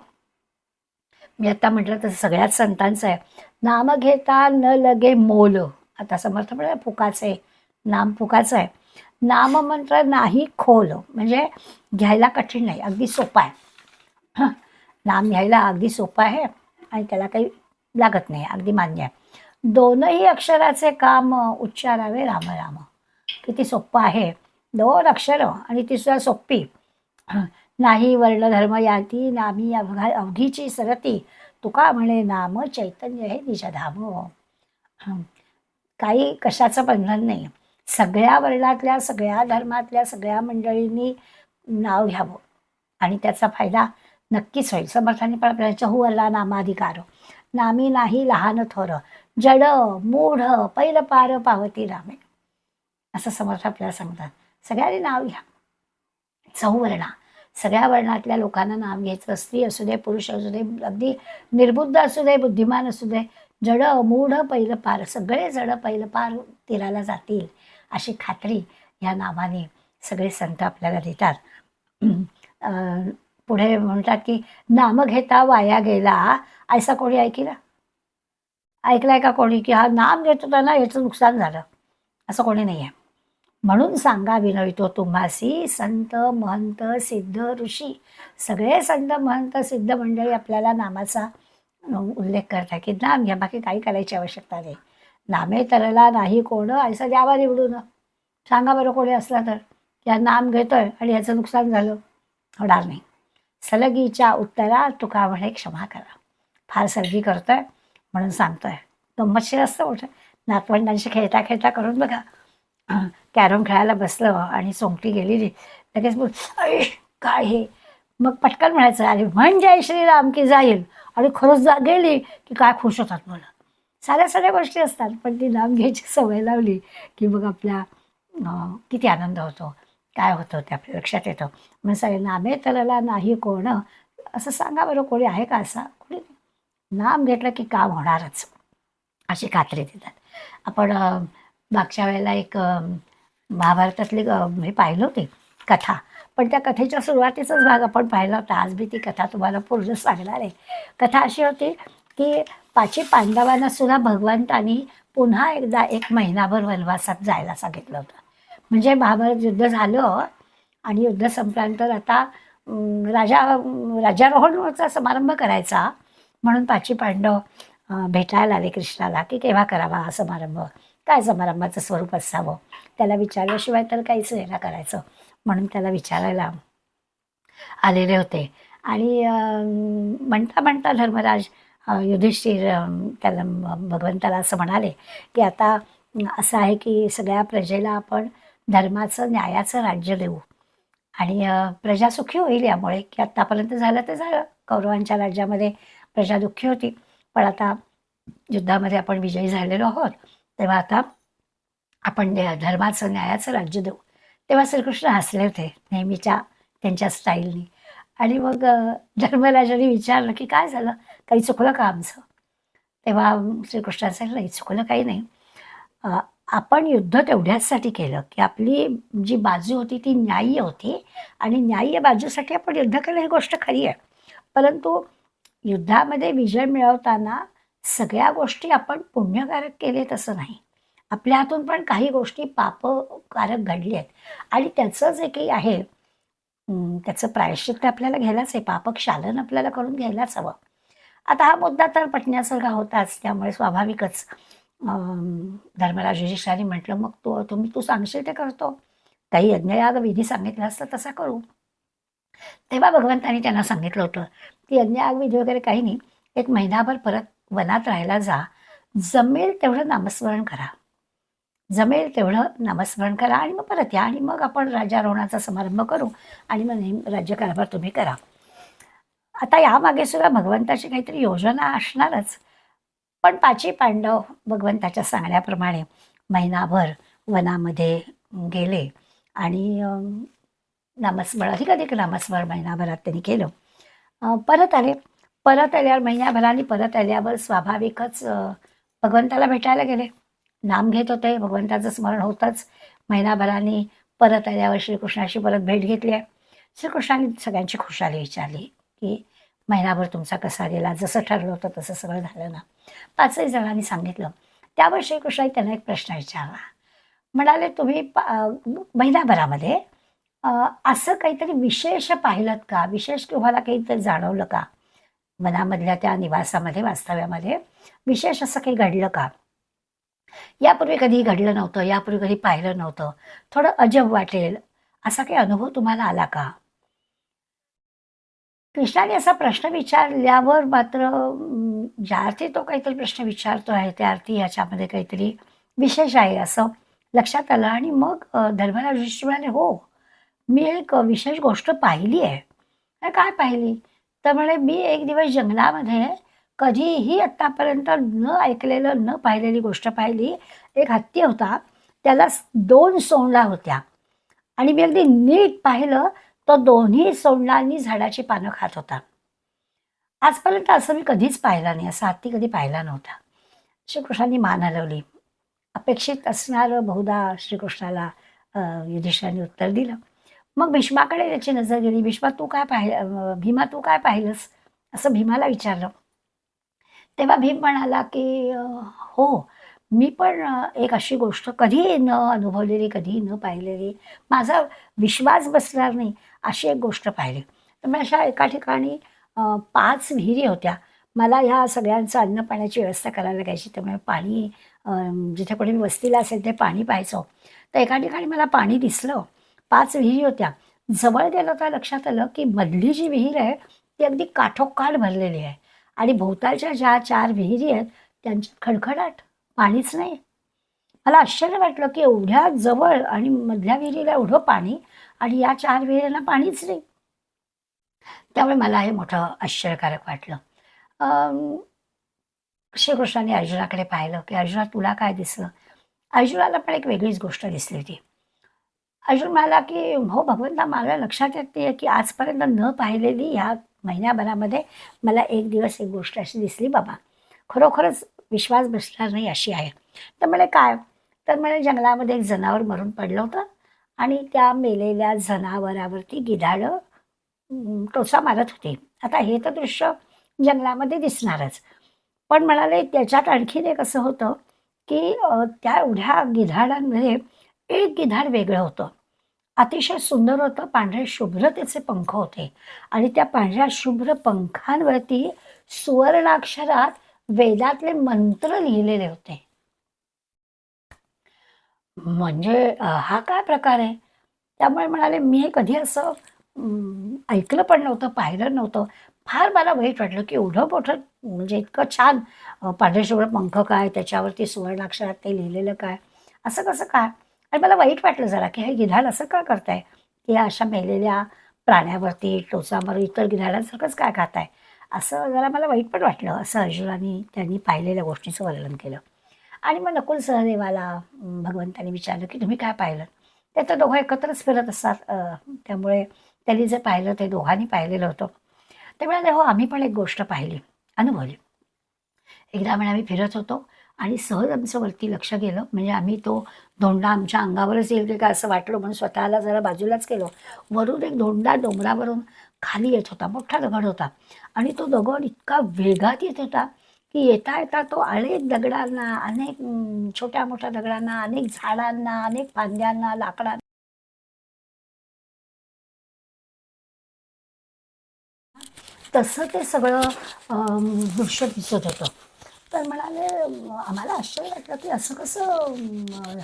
मी आता म्हटलं तसं सगळ्याच संतांचं आहे. नाम घेता न लगे मोल. आता समर्थ म्हणजे फुकाचं आहे, नाम फुकाचं आहे. नाममंत्र नाही खोल, म्हणजे घ्यायला कठीण नाही, अगदी सोपं आहे. नाम घ्यायला अगदी सोपं आहे आणि त्याला काही लागत नाही, अगदी मान्य आहे. दोनही अक्षराचे काम उच्चारावे राम राम. किती सोपं आहे, 2 अक्षरं आणि ती सुद्धा सोपी. नाही वर्णधर्म याती, नामी अवघीची सरती. तुका म्हणे नाम चैतन्य हे निजधाम. काही कशाचं बंधन नाही. सगळ्या वर्णातल्या, सगळ्या धर्मातल्या सगळ्या मंडळींनी नाव घ्यावं आणि त्याचा फायदा नक्कीच होईल. समर्थांनी पण आपल्याला चहुवरला नामाधिकार, नामी नाही लहान थोर, जड मूढ पैल पार पावती रामे. असं समर्थ आपल्याला सांगतात. सगळ्यांनी नाव घ्या. चौवर्णा सगळ्या वर्णातल्या लोकांना नाम घ्यायचं. स्त्री असू दे, पुरुष असू दे, अगदी निर्बुद्ध असू दे, बुद्धिमान असू दे, जड मूढ पहिलं पार, सगळे जड पहिलं पार तीराला जातील अशी खात्री या नावाने सगळे संत आपल्याला देतात. पुढे म्हणतात की नाम घेता वाया गेला, ऐसा कोणी ऐकलाय का कोणी की हा नाम घेत होता ना याचं नुकसान झालं? असं कोणी नाही आहे. म्हणून सांगा विनवितो तुम्हासी संत महंत सिद्ध ऋषी. सगळे संत महंत सिद्ध मंडळी आपल्याला नामाचा उल्लेख करतात की नाम घ्या, बाकी काही करायची आवश्यकता नाही. नामे तरला नाही कोण असं द्यावा निवडून. सांगा बरं कोणी असला तर या नाम घेतोय आणि याचं नुकसान झालं, होणार नाही. सलगीच्या उत्तरा तुका म्हणे क्षमा करा. फार सलगी करतोय म्हणून सांगतोय. गंमतशीर असतं मोठं. नातवंडांशी खेळता खेळता करून बघा. कॅरम खेळायला बसलं आणि सोंगटी गेलेली, लगेच बोल अरे काय हे, मग पटकन म्हणायचं अरे म्हणजे श्रीराम की जाईल, आणि खरंच गेली की काय खुश होतात मुलं. साऱ्या गोष्टी असतात, पण ती नाम घ्यायची सवय लावली की मग आपल्या किती आनंद होतो, काय होतं ते आपल्या लक्षात येतं. मग सगळे नामे तरला नाही कोण असं सांगा बरं, कोणी आहे का असा? कोणी नाम घेतलं की काम होणारच अशी खात्री देतात. आपण मागच्या वेळेला एक महाभारतातली हे पाहिलं होते कथा, पण त्या कथेच्या सुरुवातीचाच भाग आपण पाहिला होता. आज मी ती कथा तुम्हाला पूर्ण सांगणार आहे. कथा अशी होती की पाची पांडवांना सुद्धा भगवंतानी पुन्हा एकदा 1 महिनाभर वनवासात जायला सांगितलं होतं. म्हणजे महाभारत युद्ध झालं आणि युद्ध संपल्यानंतर आता राज्यारोहणाचा समारंभ करायचा म्हणून पाची पांडव भेटायला आले कृष्णाला की केव्हा करावा हा समारंभ, काय समारंभाचं स्वरूप असावं, त्याला विचारल्याशिवाय तर काहीच नाही ना करायचं, म्हणून त्याला विचारायला आलेले होते. आणि म्हणता म्हणता धर्मराज युधिष्ठिर त्याला भगवंताला असं म्हणाले की आता असं आहे की सगळ्या प्रजेला आपण धर्माचं न्यायाचं राज्य देऊ आणि प्रजा सुखी होईल यामुळे, की आत्तापर्यंत झालं ते झालं. कौरवांच्या राज्यामध्ये प्रजा दुःखी होती, पण आता युद्धामध्ये आपण विजयी झालेलो आहोत, तेव्हा आता आपण धर्माचं न्यायाचं राज्य देऊ. तेव्हा श्रीकृष्ण हसले होते नेहमीच्या त्यांच्या स्टाईलनी. आणि मग धर्मराजाने विचारलं की काय झालं, काही चुकलं का आमचं? तेव्हा श्रीकृष्णाने सांगितलं नाही, चुकलं काही नाही. आपण युद्ध तेवढ्याचसाठी केलं की आपली जी बाजू होती ती न्याय्य होती आणि न्याय्य बाजूसाठी आपण युद्ध केलं, ही गोष्ट खरी आहे. परंतु युद्धामध्ये विजय मिळवताना सगळ्या गोष्टी आपण पुण्यकारक केले तसं नाही. आपल्या हातून पण काही गोष्टी पापकारक घडली आहेत आणि त्याचं जे काही आहे त्याचं प्रायश्चित्त आपल्याला घ्यायलाच आहे, पापक्षालन आपल्याला करून घ्यायलाच हवं. आता हा मुद्दा तर पटण्यासारखा होताच, त्यामुळे स्वाभाविकच धर्मराज युधिष्ठिराने म्हटलं मग तू सांगशील ते करतो, काही यज्ञयाग विधी सांगितला असतं तसा करू. तेव्हा भगवंतांनी त्यांना सांगितलं होतं की यज्ञयाग विधी वगैरे काही नाही, 1 महिनाभर परत वनात राहायला जा, जमेल तेवढं नामस्मरण करा, जमेल तेवढं नामस्मरण करा आणि मग परत या आणि मग आपण राज्यारोहणाचा समारंभ करू आणि मग नेहमी राज्यकारभार तुम्ही करा. आता यामागे सुद्धा भगवंताची काहीतरी योजना असणारच. पण पाची पांडव भगवंताच्या सांगण्याप्रमाणे महिनाभर वनामध्ये गेले आणि नामस्मरण अधिक नामस्मरण महिनाभरात त्यांनी केलं. परत आल्यावर महिन्याभराने परत आल्यावर स्वाभाविकच भगवंताला भेटायला गेले. नाम घेत होते, भगवंताचं स्मरण होतंच. महिनाभराने परत आल्यावर श्रीकृष्णाशी परत भेट घेतली आहे. श्रीकृष्णाने सगळ्यांची खुशाली विचारली की महिनाभर तुमचा कसा गेला, जसं ठरलं होतं तसं सगळं झालं ना? 5ही जणांनी सांगितलं. त्यावर श्रीकृष्णाने त्यांना एक प्रश्न विचारला. म्हणाले तुम्ही महिनाभरामध्ये असं काहीतरी विशेष पाहिलं का? विशेष तुम्हाला काहीतरी जाणवलं का? वनामधल्या त्या निवासामध्ये, वास्तव्यामध्ये विशेष असं काही घडलं का? यापूर्वी कधी घडलं नव्हतं, यापूर्वी कधी पाहिलं नव्हतं, थोडं अजब वाटेल असा काही अनुभव तुम्हाला आला का? कृष्णाने असा प्रश्न विचारल्यावर मात्र ज्या अर्थी तो काहीतरी प्रश्न विचारतो आहे त्या अर्थी ह्याच्यामध्ये काहीतरी विशेष आहे असं लक्षात आलं. आणि मग धर्मराज युधिष्ठिर म्हणाले हो, मी एक विशेष गोष्ट पाहिली आहे. काय पाहिली? तर म्हणे मी एक दिवस जंगलामध्ये कधीही आत्तापर्यंत न ऐकलेलं न पाहिलेली गोष्ट पाहिली. एक हत्ती होता, त्याला 2 सोंडा होत्या आणि मी अगदी नीट पाहिलं तो दोन्ही सोंडांनी झाडाची पानं खात होता. आजपर्यंत असं मी कधीच पाहिलं नाही, असा हत्ती कधी पाहिला नव्हता. श्रीकृष्णांनी मान हलवली. अपेक्षित असणारं बहुधा श्रीकृष्णाला युधिष्ठिराने उत्तर दिलं. मग भीष्माकडे त्याची नजर गेली. भीमा तू काय पाहिलंस? असं भीमाला विचारलं. तेव्हा भीम म्हणाला की हो, मी पण एक अशी गोष्ट कधी न अनुभवलेली, कधी न पाहिलेली, माझा विश्वास बसणार नाही अशी एक गोष्ट पाहिली. तर मी अशा एका ठिकाणी 5 विहिरी होत्या. मला ह्या सगळ्यांचं अन्न पाण्याची व्यवस्था करायला लागायची. त्यामुळे पाणी जिथे कुठे मी वस्तीला असेल ते पाणी प्यायचो. तर एका ठिकाणी मला पाणी दिसलं. 5 विहिरी होत्या. जवळ गेलं तर लक्षात आलं की मधली जी विहीर आहे ती अगदी काठोकाठ भरलेली आहे आणि भोवतालच्या ज्या 4 विहिरी आहेत त्यांच्यात खडखडाट, पाणीच नाही. मला आश्चर्य वाटलं की एवढ्या जवळ आणि मधल्या विहिरीला एवढं पाणी आणि या 4 विहिरींना पाणीच नाही. त्यामुळे मला हे मोठं आश्चर्यकारक वाटलं. श्रीकृष्णाने अर्जुनाकडे पाहिलं की अर्जुना तुला काय दिसलं? अर्जुनाला पण एक वेगळीच गोष्ट दिसली होती. अर्जुन म्हणाला की हो भगवंता, मला लक्षात येते की आजपर्यंत न पाहिलेली ह्या महिन्याभरामध्ये मला एक दिवस एक गोष्ट अशी दिसली बाबा, खरोखरच विश्वास बसणार नाही अशी आहे. तर म्हणे काय? तर म्हणे जंगलामध्ये एक जनावर मरून पडलं होतं आणि त्या मेलेल्या जनावरावरती गिधाडं टोचा मारत होते. आता हे तर दृश्य जंगलामध्ये दिसणारच. पण म्हणाले त्याच्यात आणखीन एक असं होतं की त्या एवढ्या गिधाडांमध्ये एक गिधाड वेगळं होतं. अतिशय सुंदर होतं, पांढरे शुभ्र त्याचे पंख होते आणि त्या पांढऱ्या शुभ्र पंखांवरती सुवर्णाक्षरात वेदातले मंत्र लिहिलेले होते. म्हणजे हा काय प्रकार आहे? त्यामुळे म्हणाले मी हे कधी असं ऐकलं पण नव्हतं, पाहिलं नव्हतं. फार मला वाईट वाटलं की एवढं मोठं म्हणजे इतकं छान पांढरे शुभ्र पंख काय, त्याच्यावरती सुवर्णाक्षरात ते लिहिलेलं काय, असं कसं काय? आणि मला वाईट वाटलं जरा की हे गिधाड असं का करताय? की अशा मेलेल्या प्राण्यावरती टोचा मारून इतर गिधाडांसारखंच काय खाताय? असं जरा मला वाईट पण वाटलं. असं अर्जुनाने त्यांनी पाहिलेल्या गोष्टीचं वर्णन केलं. आणि मग नकुल सहदेवाला भगवंताने विचारलं की तुम्ही काय पाहिलं? ते तर दोघं एकत्रच फिरत असतात. त्यामुळे त्यांनी जे पाहिलं ते दोघांनी पाहिलेलं होतं. ते म्हणाले हो आम्ही पण एक गोष्ट पाहिली, अनुभवली. एकदा म्हणे आम्ही फिरत होतो आणि सहज आमचं वरती लक्ष गेलं, म्हणजे आम्ही तो धोंडा आमच्या अंगावरच येईल की काय असं वाटलं म्हणून स्वतःला जरा बाजूलाच केलं. वरून एक धोंडा डोंगरावरून खाली येत होता. मोठा दगड होता आणि तो दगड इतका वेगात येत होता की येता येता तो अनेक दगडांना, अनेक छोट्या मोठ्या दगडांना, अनेक झाडांना, अनेक फांद्यांना, लाकडांना तसं ते सगळं दृश्य दिसत होतं. तर म्हणाले आम्हाला आश्चर्य वाटलं की असं कसं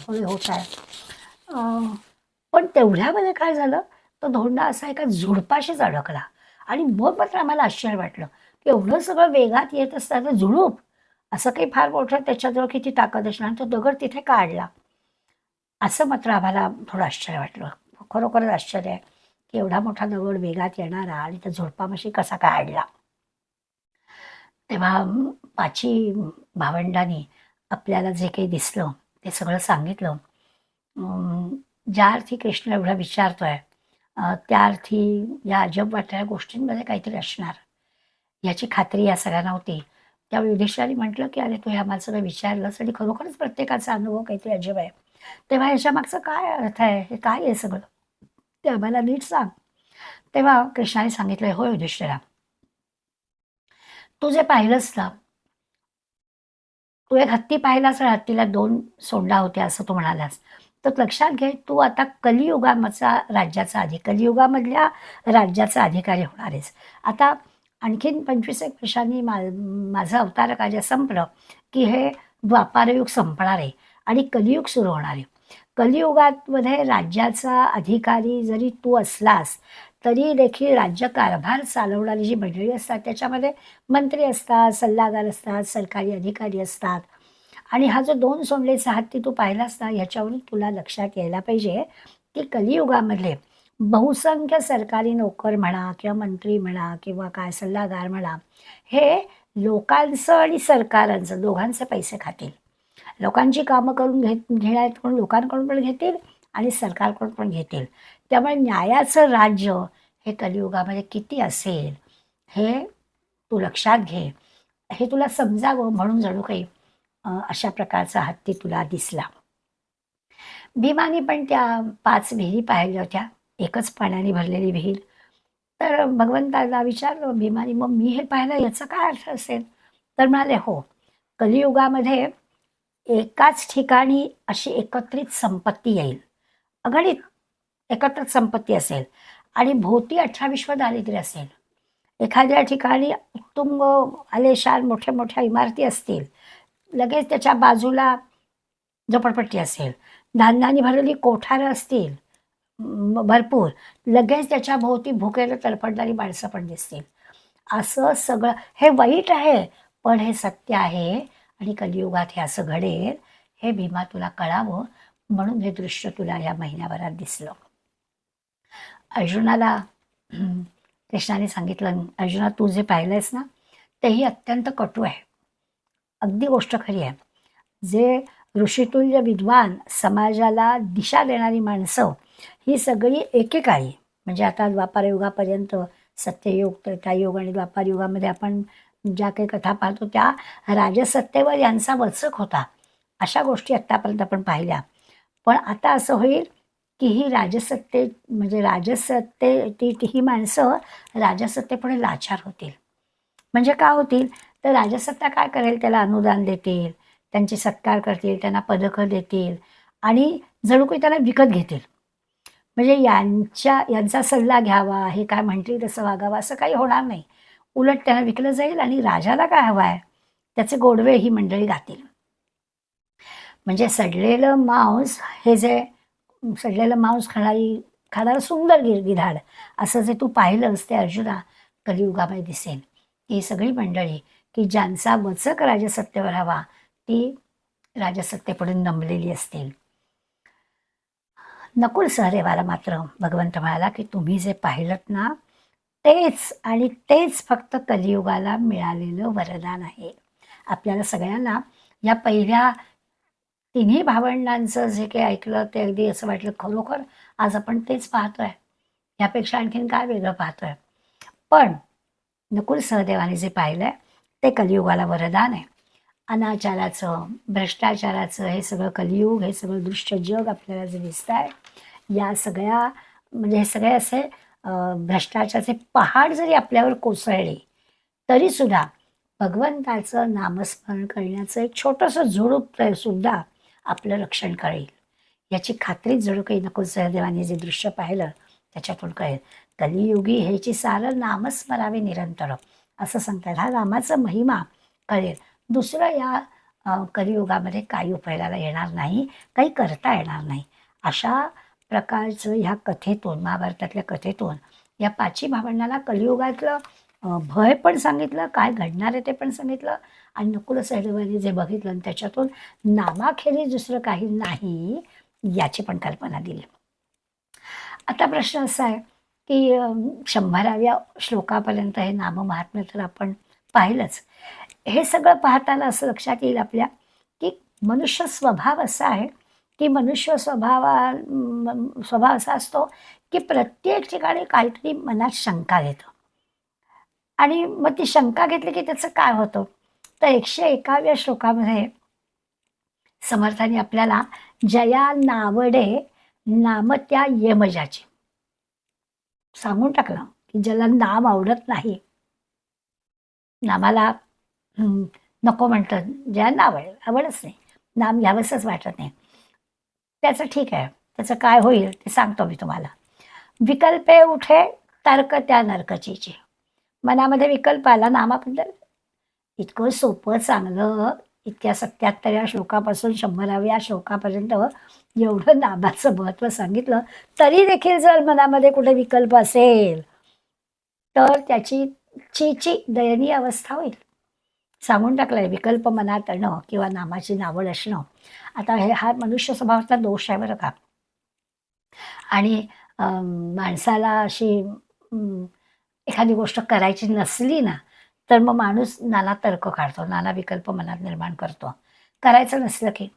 होत आहे. पण तेवढ्यामध्ये काय झालं, तो धोंडा असा एका झुडपाशीच अडकला आणि मग मात्र आम्हाला आश्चर्य वाटलं की एवढं सगळं वेगात येत असताना झुडूप, असं काही फार मोठं त्याच्याजवळ किती ताकद असणार आणि तो दगड तिथे काढला. असं मात्र आम्हाला थोडं आश्चर्य वाटलं. खरोखरच आश्चर्य आहे की एवढा मोठा दगड वेगात येणारा आणि त्या झुडपापाशी कसा काय अडला. तेव्हा पाची भावंडांनी आपल्याला जे काही दिसलं ते सगळं सांगितलं. ज्या अर्थी कृष्ण एवढा विचारतोय त्या अर्थी या अजब वाटणाऱ्या गोष्टींमध्ये काहीतरी असणार याची खात्री या सगळ्यांना होती. त्यावेळी युधिष्ठिराने म्हटलं की अरे तू ह्या मला सगळं विचारलंस आणि खरोखरच प्रत्येकाचा अनुभव काहीतरी अजब आहे. तेव्हा ह्याच्या मागचा काय अर्थ आहे, हे काय आहे सगळं, ते आम्हाला नीट सांग. तेव्हा कृष्णाने सांगितलं हो युधिष्ठिरा, तू जे पाहिलंस ना, तू एक हत्ती पाहिलास आणि हत्तीला 2 सोंडा होत्या असं तू म्हणालास. तर लक्षात घे तू आता कलियुगामधल्या राज्याचा अधिकारी होणार आहेस. आता आणखीन 25 एक वर्षांनी माझं अवतार कार्य संपलं की हे द्वापारयुग संपणार आहे आणि कलियुग सुरू होणार आहे. कलियुगामध्ये राज्याचा अधिकारी जरी तू असलास तरी देखील राज्यकारभार चालवणारी जी मंडळी असतात त्याच्यामध्ये मंत्री असतात, सल्लागार असतात, सरकारी अधिकारी असतात. आणि हा जो 2 सोंडलेचा हत्ती तू पाहिलास ना, ह्याच्यावरून तुला लक्षात यायला पाहिजे की कलियुगामधले बहुसंख्य सरकारी नोकर म्हणा किंवा मंत्री म्हणा किंवा काय सल्लागार म्हणा, हे लोकांचं आणि सरकारांचं दोघांचे पैसे खातील. लोकांची कामं करून घेण्याकडून लोकांकडून पण घेतील आणि सरकारकडून पण घेतील. त्यामुळे न्यायाचं राज्य हे कलियुगामध्ये किती असेल हे तू लक्षात घे. हे तुला समजावं म्हणून जणू काही अशा प्रकारचा हत्ती तुला दिसला. भीमाने पण त्या 5 विहिरी पाहिल्या होत्या, एकच पाण्याने भरलेली विहीर. तर भगवंताला विचारलं भीमाने, मग मी हे पाहिलं याचा काय अर्थ असेल? तर म्हणाले, हो, कलियुगामध्ये एकाच ठिकाणी अशी एकत्रित संपत्ती येईल, अगणित एकत्रित संपत्ती असेल आणि भोवती 18 विश्व दारिद्र्य असेल. एखाद्या ठिकाणी उत्तुंग आलिशान मोठ्या मोठ्या इमारती असतील, लगेच त्याच्या बाजूला झोपडपट्टी असेल, धान्याने भरलेली कोठारं असतील भरपूर, लगेच त्याच्या भोवती भुकेला तडफडणारी माणसं पण दिसतील. असं सगळं हे वाईट आहे, पण हे सत्य आहे आणि कलियुगात हे असं घडेल हे भीमा तुला कळावं म्हणून हे दृश्य तुला या महिन्याभरात दिसलं. अर्जुनाला कृष्णाने सांगितलं, अर्जुना तू जे पाहिलंयस ना तेही अत्यंत कटू आहे. अगदी गोष्ट खरी आहे. जे ऋषितुल्य विद्वान समाजाला दिशा देणारी माणसं ही सगळी एकेकाळी, म्हणजे आता द्वापारयुगापर्यंत सत्ययुग, त्रेतायुग आणि द्वापारयुगामध्ये आपण ज्या काही कथा पाहतो त्या राजसत्तेवर यांचा वचक होता. अशा गोष्टी आत्तापर्यंत आपण पाहिल्या. पण आता असं होईल की ही राजसत्ते म्हणजे ही माणसं राजसत्तेपुढे लाचार होतील. म्हणजे काय होतील? तर राजसत्ता काय करेल? त्याला अनुदान देतील, त्यांचे सत्कार करतील, त्यांना पदकं देतील आणि जणू काही त्याला विकत घेतील. म्हणजे यांचा सल्ला घ्यावा, हे काय म्हणतील तसं वागावं असं काही होणार नाही. उलट त्यांना विकलं जाईल आणि राजाला काय हवं आहे त्याचे गोडवे ही मंडळी गातील. म्हणजे सडलेलं मांस सडलेलं मांस खाणारं सुंदर गिधाड असं जे तू पाहिलंस ते अर्जुना कलियुगामध्ये दिसेल. ही सगळी मंडळी की ज्यांचा वचक राजसत्तेवर हवा ती राजसत्तेपुढे नमलेली असतील. नकुल सहदेवाला मात्र भगवंत म्हणाला की तुम्ही जे पाहिलंत ना तेच आणि तेच फक्त कलियुगाला मिळालेलं वरदान आहे. आपल्याला सगळ्यांना या पहिल्या तिन्ही भावंडांचं जे काही ऐकलं ते अगदी असं वाटलं खरोखर आज आपण तेच पाहतोय, यापेक्षा आणखीन काय वेगळं पाहतोय. पण नकुल सहदेवाने जे पाहिलंय ते कलियुगाला वरदान आहे. अनाचाराचं, भ्रष्टाचाराचं हे सगळं कलियुग, हे सगळं दृश्य जग आपल्याला जे दिसत आहे, या सगळ्या म्हणजे हे सगळे असे भ्रष्टाचाराचे पहाड जरी आपल्यावर कोसळले तरीसुद्धा भगवंताचं नामस्मरण करण्याचं एक छोटंसं झुडूप सुद्धा आपलं रक्षण करेल. याची खात्री जणू काही नकुल सहदेवाने जे दृश्य पाहिलं त्याच्यातून कळेल. कलियुगी ह्याची सारं नामस्मरावे निरंतर असं सांगतात. हा नामाचा महिमा कळेल. दुसरं या कलियुगामध्ये काही उपयोगाला येणार नाही, काही करता येणार नाही. अशा प्रकारचं ह्या कथेतून, महाभारतातल्या कथेतून या 5ही भावंडांना कलियुगातलं भय पण सांगितलं, काय घडणार आहे ते पण सांगितलं आणि नकुल सहदेवाने जे बघितलं आणि त्याच्यातून नामाखेरीज दुसरं काही नाही याची पण कल्पना दिली. आता प्रश्न असा आहे की 100व्या श्लोकापर्यंत हे नाममहात्म्य तर आपण पाहिलंच. हे सगळं पाहताना असं लक्षात येईल आपल्या की मनुष्य स्वभाव असा आहे की मनुष्य स्वभाव असा असतो की प्रत्येक ठिकाणी काहीतरी मनात शंका घेतो आणि मग ती शंका घेतली की त्याचं काय होतं. तर 101व्या श्लोकामध्ये समर्थाने आपल्याला जया नावडे नामत्या यमजाची सांगून टाकलं की ज्याला नाम आवडत नाही, नामाला नको म्हणतात, ज्या नाव आवडच नाही, नाम घ्यावंसंच वाटत नाही, त्याचं ठीक आहे, त्याचं काय होईल ते सांगतो मी तुम्हाला. विकल्पे उठे तर्क त्या नरकचीचे. मनामध्ये विकल्प आला नामाबद्दल. इतकं सोपं चांगलं इतक्या 77व्या श्लोकापासून 100व्या श्लोकापर्यंत एवढं नामाचं महत्त्व सांगितलं तरी देखील जर मनामध्ये कुठे विकल्प असेल तर त्याची चीची दयनीय अवस्था होईल. सांगून टाकलंय विकल्प मनात आणणं किंवा नामाची नावड असणं. आता हा मनुष्य स्वभावाचा दोष आहे बरं का. आणि माणसाला अशी एखादी गोष्ट करायची नसली ना तर मग माणूस नाना तर्क काढतो, नाना विकल्प मनात निर्माण करतो. करायचं नसलं की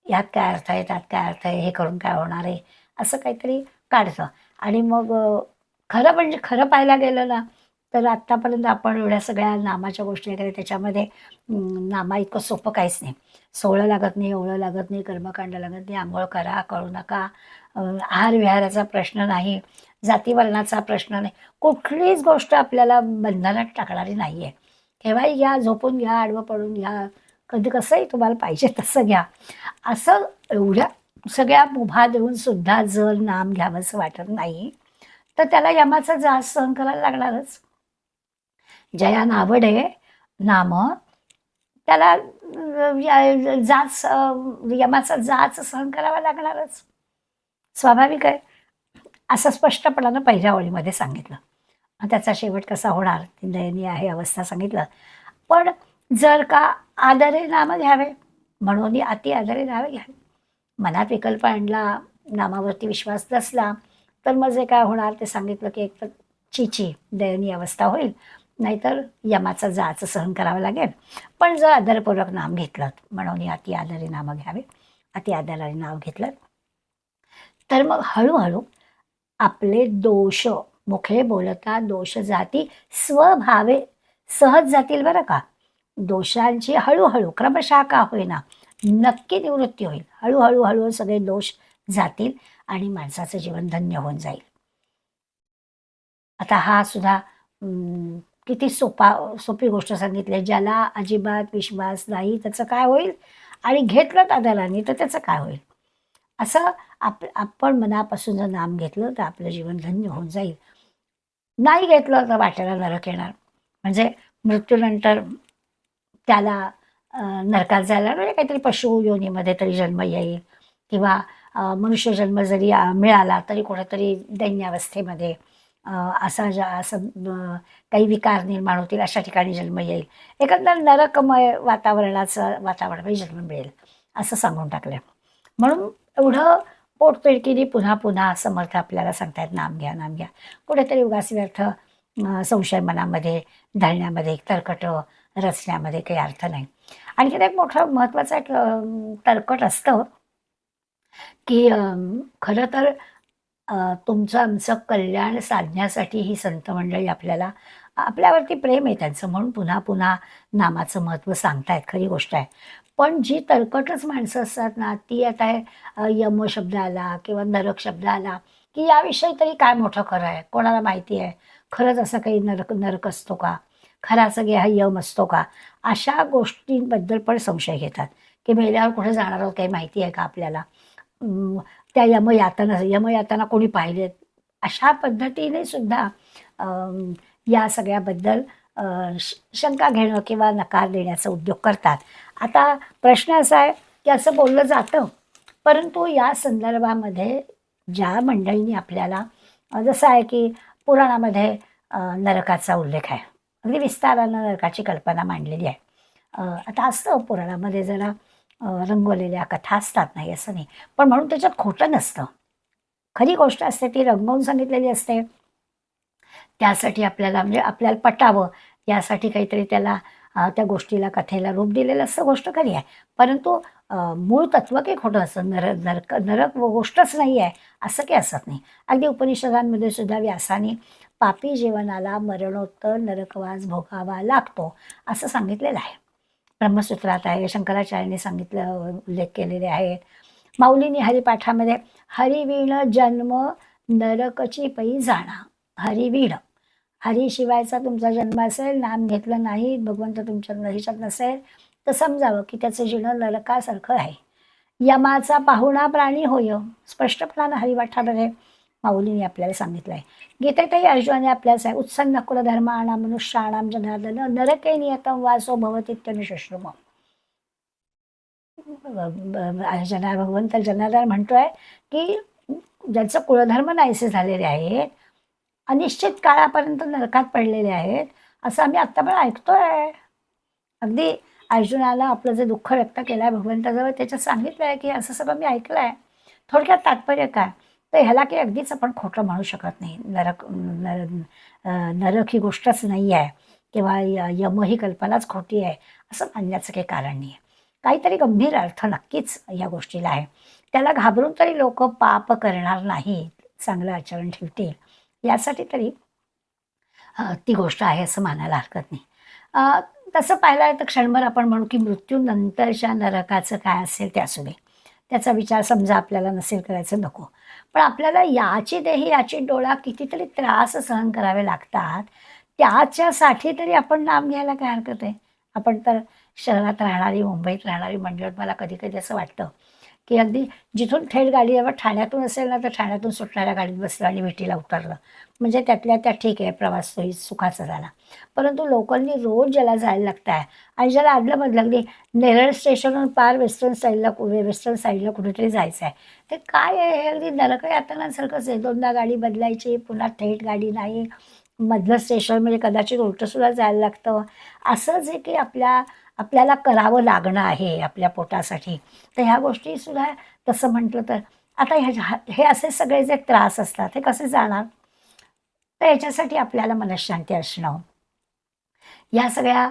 ह्यात काय अर्थ आहे, त्यात काय अर्थ आहे, हे करून काय होणार आहे, असं काहीतरी काढतं. आणि मग खरं म्हणजे खरं पाहायला गेलं ना, तर आत्तापर्यंत आपण एवढ्या सगळ्या नामाच्या गोष्टी वगैरे त्याच्यामध्ये नामा इतकं सोपं काहीच नाही. सोवळं लागत नाही, ओवळं लागत नाही, कर्मकांड लागत नाही, अंघोळ करा, करू नका, आहार-विहाराचा प्रश्न नाही, जातीवर्णाचा प्रश्न नाही. कुठलीच गोष्ट आपल्याला बंधनात टाकणारी नाही आहे. केव्हाही घ्या, झोपून घ्या, आडवं पडून घ्या, कधी कसंही तुम्हाला पाहिजे तसं घ्या. असं एवढ्या सगळ्या मुभा देऊन सुद्धा जर नाम घ्यावंसं वाटत नाही, तर त्याला यमाचा जाच सहन करायला लागणारच. ज्या नावड आहे नाम, त्याला जाच यमाचा जाच सहन करावा लागणारच. स्वाभाविक आहे. असं स्पष्टपणानं पहिल्या ओळीमध्ये सांगितलं. त्याचा शेवट कसा होणार ती दयनीय आहे अवस्था सांगितलं. पण जर का आदरे नाम घ्यावे म्हणून अति आदरे नावे घ्यावे. मनात विकल्प आणला, नामावरती विश्वास नसला, तर मग जे काय होणार ते सांगितलं की एक तर चीची दयनीय अवस्था होईल, नाहीतर यमाचा जाच सहन करावा लागेल. पण जर आदरपूर्वक नाम घेतलं म्हणून अति आदरे नाम घ्यावे, अति आदराने नाव घेतलं, तर मग हळूहळू आपले दोष मुखे बोलता दोष जाती स्वभावे सहज जातील बरं का. दोषांची हळूहळू क्रमशः का होईना नक्की निवृत्ती होईल. हळूहळू हळूहळू सगळे दोष जातील आणि माणसाचं जीवन धन्य होऊन जाईल. आता हा सुद्धा किती सोपी गोष्ट सांगितली. ज्याला अजिबात विश्वास नाही त्याचं काय होईल, आणि घेतलं आदराने तर त्याचं काय होईल. असं आपण मनापासून जर नाम घेतलं तर आपलं जीवन धन्य होऊन जाईल. नाही घेतलं तर वाटेला नरक येणार. म्हणजे मृत्यूनंतर त्याला नरकात जायला म्हणजे काहीतरी पशु योनीमध्ये तरी जन्म येईल, किंवा मनुष्य जन्म जरी मिळाला तरी कुठेतरी दैन्यावस्थेमध्ये असं काही विकार निर्माण होतील अशा ठिकाणी जन्म येईल. एकंदर नरकमय वातावरणामध्ये जन्म मिळेल असं सांगून टाकलं. म्हणून एवढं पोटतिडकीने पुन्हा पुन्हा समर्थ आपल्याला सांगतायत नाम घ्या, नाम घ्या. कुठेतरी उगाच व्यर्थ संशय मनामध्ये धरण्यामध्ये, तर्कट रचण्यामध्ये काही अर्थ नाही. आणखीन एक मोठं महत्त्वाचं एक तर्कट असतं की खरं तर तुमचं आमचं कल्याण साधण्यासाठी ही संत मंडळी आपल्यावरती प्रेम आहे त्यांचं म्हणून पुन्हा पुन्हा नामाचं महत्त्व सांगतायत, खरी गोष्ट आहे. पण जी तर्कटच माणसं असतात ना, ती आता यम शब्द आला किंवा नरक शब्द आला की याविषयी तरी काय मोठं खरं आहे, कोणाला माहिती आहे खरंच असं काही नरक असतो का, खरा सगळे हा यम असतो का, अशा गोष्टींबद्दल पण संशय घेतात की मेल्यावर कुठे जाणार आहोत काही माहिती आहे का आपल्याला, त्या यमयातना कोणी पाहिलेत, अशा पद्धतीने सुद्धा या सगळ्याबद्दल शंका घेणं किंवा नकार देण्याचा उद्योग करतात. आता प्रश्न असा आहे की असं बोललं जातं, परंतु या संदर्भामध्ये ज्या मंडळींनी आपल्याला जसं आहे की पुराणामध्ये नरकाचा उल्लेख आहे, अगदी विस्तारानं नरकाची कल्पना मांडलेली आहे. आता असतं पुराणामध्ये जरा रंगवलेल्या कथा असतात, नाही असं नाही, पण म्हणून त्याच्यात खोटं नसतं. खरी गोष्ट असते ती रंगवून सांगितलेली असते. त्यासाठी आपल्याला म्हणजे आपल्याला पटावं यासाठी काहीतरी त्याला त्या गोष्टीला कथेला रूप दिलेलं असं गोष्ट खरी आहे. परंतु मूळ तत्व काही खोटं असतं. नरक गोष्टच नाही आहे असं काही असत नाही. अगदी उपनिषदांमध्ये सुद्धा व्यासाने पापी जीवनाला मरणोत्तर नरकवास भोगावा लागतो असं सांगितलेलं आहे. ब्रह्मसूत्रात आहे, शंकराचार्यांनी सांगितलं उल्लेख केलेले आहेत. माऊलींनी हरिपाठामध्ये हरिवीण जन्म नरकची पै जाणा. हरिवीण, हरिशिवायचा तुमचा जन्म असेल, नाम घेतलं नाही, भगवंत तुमच्या ह्याच्यात नसेल, तर समजावं की त्याचं जीवन नरकासारखं आहे. यमाचा पाहुणा प्राणी होय, स्पष्टपणानं हरिपाठामध्ये माऊलींनी आपल्याला सांगितलं आहे. गीतेतही अर्जुनाने आपल्याला सांगितलं उत्सन्न कुलधर्माणां मनुष्याणां जनार्दन नरके नियतं वासो भवतीत्यनुशश्रुम. भगवंत जनार्दन म्हणतोय की ज्यांचं कुलधर्म नाहीसे झालेले आहेत, अनिश्चित काळापर्यंत नरकात पडलेले आहेत, असं आम्ही आत्ता पण ऐकतोय. अगदी अर्जुनाला आपलं जे दुःख व्यक्त केलं आहे भगवंताजवळ त्याच्यात सांगितलं आहे की असं सगळं मी ऐकलं आहे. थोडक्यात तात्पर्य काय, तर ह्याला काही अगदीच आपण खोटं म्हणू शकत नाही. नरक ही गोष्टच नाही आहे किंवा यम ही कल्पनाच खोटी आहे असं मानण्याचं काही कारण नाही आहे. काहीतरी गंभीर अर्थ नक्कीच या गोष्टीला आहे. त्याला घाबरून तरी लोक पाप करणार नाहीत, चांगलं आचरण ठेवतील यासाठी तरी ती गोष्ट आहे असं मानायला हरकत नाही. अ, तसं पाहायला तर क्षणभर आपण म्हणू की मृत्यूनंतरच्या नरकाचं काय असेल ते असू दे. त्याचा विचार समजा आपल्याला नसेल करायचं, नको. पण आपल्याला याची देही याची डोळा कितीतरी त्रास सहन करावे लागतात. त्याच्यासाठी तरी आपण नाम घ्यायला काय हरकत आहे? आपण तर शहरात राहणारी, मुंबईत राहणारी मंडळी, मला कधी-कधी असं वाटतं, की अगदी जिथून थेट गाडी जेव्हा ठाण्यातून असेल ना, तर ठाण्यातून सुटणाऱ्या गाडीत बसलं आणि विटीला उतरलं. म्हणजे त्यातल्या त्यात ठीक आहे, प्रवास सुखाचा झाला. परंतु लोकलनी रोज ज्याला जायला लागत आहे आणि ज्याला अदलं-बदलं अगदी नेरळ स्टेशनवरून पार वेस्टर्न साईडला कुठेतरी जायचं आहे. ते काय आहे, हे अगदी नरकयातनासारखंच आहे. दोनदा गाडी बदलायची, पुन्हा थेट गाडी नाही. मधलं स्टेशन म्हणजे कदाचित उलटंसुद्धा जायला लागतं. असं जे की आपल्याला करावं लागणं आहे आपल्या पोटासाठी. तर ह्या गोष्टीसुद्धा तसं म्हटलं तर आता हे असे सगळे जे त्रास असतात हे कसे जाणार? तर याच्यासाठी आपल्याला मनःशांती असणं, या सगळ्या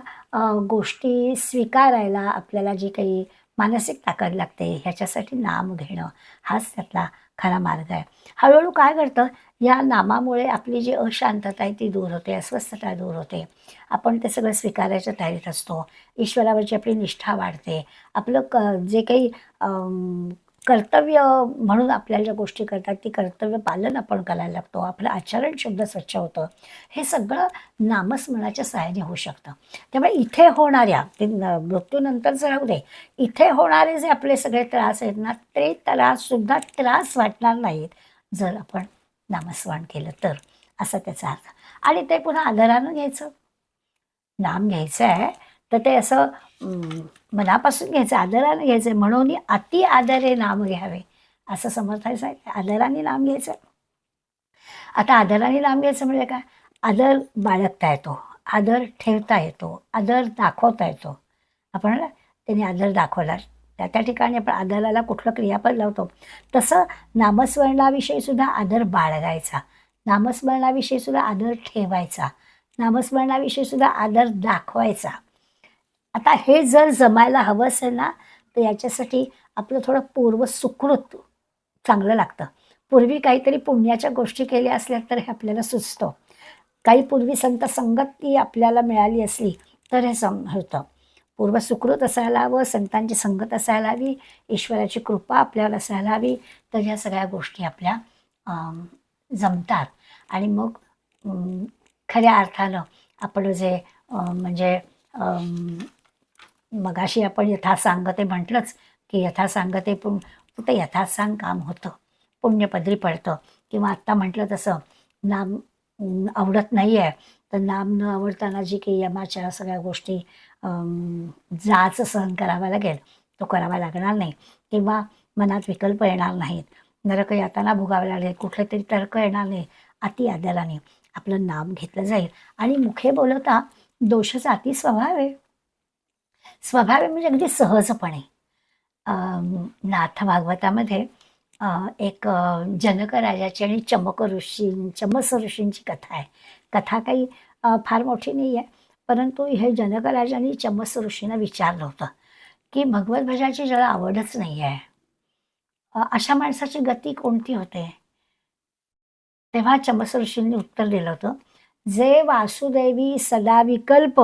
गोष्टी स्वीकारायला आपल्याला जी काही मानसिक ताकद लागते, ह्याच्यासाठी नाम घेणं हाच त्यातला खरा मार्ग आहे. हळूहळू काय घडतं, या नामामुळे आपली जी अशांतता आहे ती दूर होते, अस्वस्थता दूर होते. आपण ते सगळं स्वीकारायच्या तयारीत असतो. ईश्वरावरची आपली निष्ठा वाढते. आपलं जे काही कर्तव्य म्हणून आपल्याला ज्या गोष्टी करतात, ती कर्तव्य पालन आपण करायला लागतो. आपलं आचरण शुद्ध स्वच्छ होतं. हे सगळं नामस्मरणाच्या सहाय्याने होऊ शकतं. त्यामुळे इथे होणाऱ्या ते मृत्यूनंतरचं राहू दे, इथे होणारे जे आपले सगळे त्रास आहेत ना, ते त्राससुद्धा त्रास वाटणार नाहीत, जर आपण नामस्मरण केलं तर, असा त्याचा अर्थ. आणि ते पुन्हा आदरानं घ्यायचं. नाम घ्यायचं आहे, तर ते असं मनापासून घ्यायचं, आदरानं घ्यायचं. म्हणून अति आदरे नाम घ्यावे, असं समर्थाने सांगितलं. आदराने नाम घ्यायचं. आता आदराने नाम घ्यायचं म्हणजे काय? आदर बाळगता येतो, आदर ठेवता येतो, आदर दाखवता येतो. आपण ना त्याने आदर दाखवला, त्या ठिकाणी आपण आदराला कुठलं क्रियापद लावतो. तसं नामस्मरणाविषयी सुद्धा आदर बाळगायचा, नामस्मरणाविषयी सुद्धा आदर ठेवायचा, नामस्मरणाविषयी सुद्धा आदर दाखवायचा. आता हे जर जमायला हवं असेल ना, तर याच्यासाठी आपलं थोडं पूर्वसुकृत चांगलं लागतं. पूर्वी काहीतरी पुण्याच्या गोष्टी केल्या असल्या तर हे आपल्याला सुचतं. काही पूर्वी संत संगती आपल्याला मिळाली असली तर हे होतं. पूर्वसुकृत असायला हवं, संतांची संगत असायला हवी, ईश्वराची कृपा आपल्याला असायला हवी, तर ह्या सगळ्या गोष्टी आपल्या जमतात. आणि मग खऱ्या अर्थानं आपण जे म्हणजे मगाशी आपण यथासांगते म्हटलंच, की यथासांगते कुठं यथासांग काम होतं, पुण्यपदरी पडतं. किंवा आत्ता म्हटलं तसं नाम आवडत नाही आहे, तर नाम न आवडताना जी काही यमाच्या सगळ्या गोष्टी जाच सहन करावा लागेल, तो करावा लागणार नाही. किंवा मनात विकल्प येणार नाहीत, नरक यातना भोगाव्या लागेल, कुठले तरी तर्क येणार नाही. अति आदराने आपलं नाम घेतलं जाईल. आणि मुखे बोलता दोषाचा अति स्वभाव आहे. स्वभाव आहे म्हणजे अगदी सहजपणे. नाथ भागवतामध्ये एक जनक राजाची आणि चमस ऋषींची कथा आहे. कथा काही फार मोठी नाही आहे, परंतु हे जनक राजांनी चमस ऋषींना विचारलं होतं, की भगवत भजनाची ज्याला आवडच नाही आहे, अशा माणसाची गती कोणती होते? तेव्हा चमस ऋषींनी उत्तर दिलं होतं, जे वासुदेवी सदा विकल्प,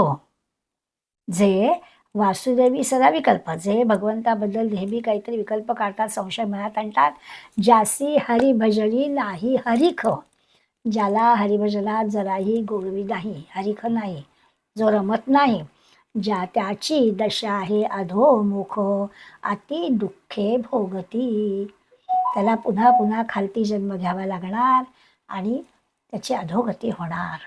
जे वासुदेवी सदा विकल्प, जे भगवंताबद्दल नेहमी काहीतरी विकल्प काढतात, संशय मनात आणतात. ज्यासी हरिभजनी नाही हरिख, ज्याला हरिभजनात जराही गोडवी नाही, हरिख नाही, जो रमत नाही, त्याची दशा आहे अधोमुख, अति दुःखे भोगती. त्याला पुन्हा पुन्हा खालती जन्म घ्यावा लागणार आणि त्याची अधोगती होणार.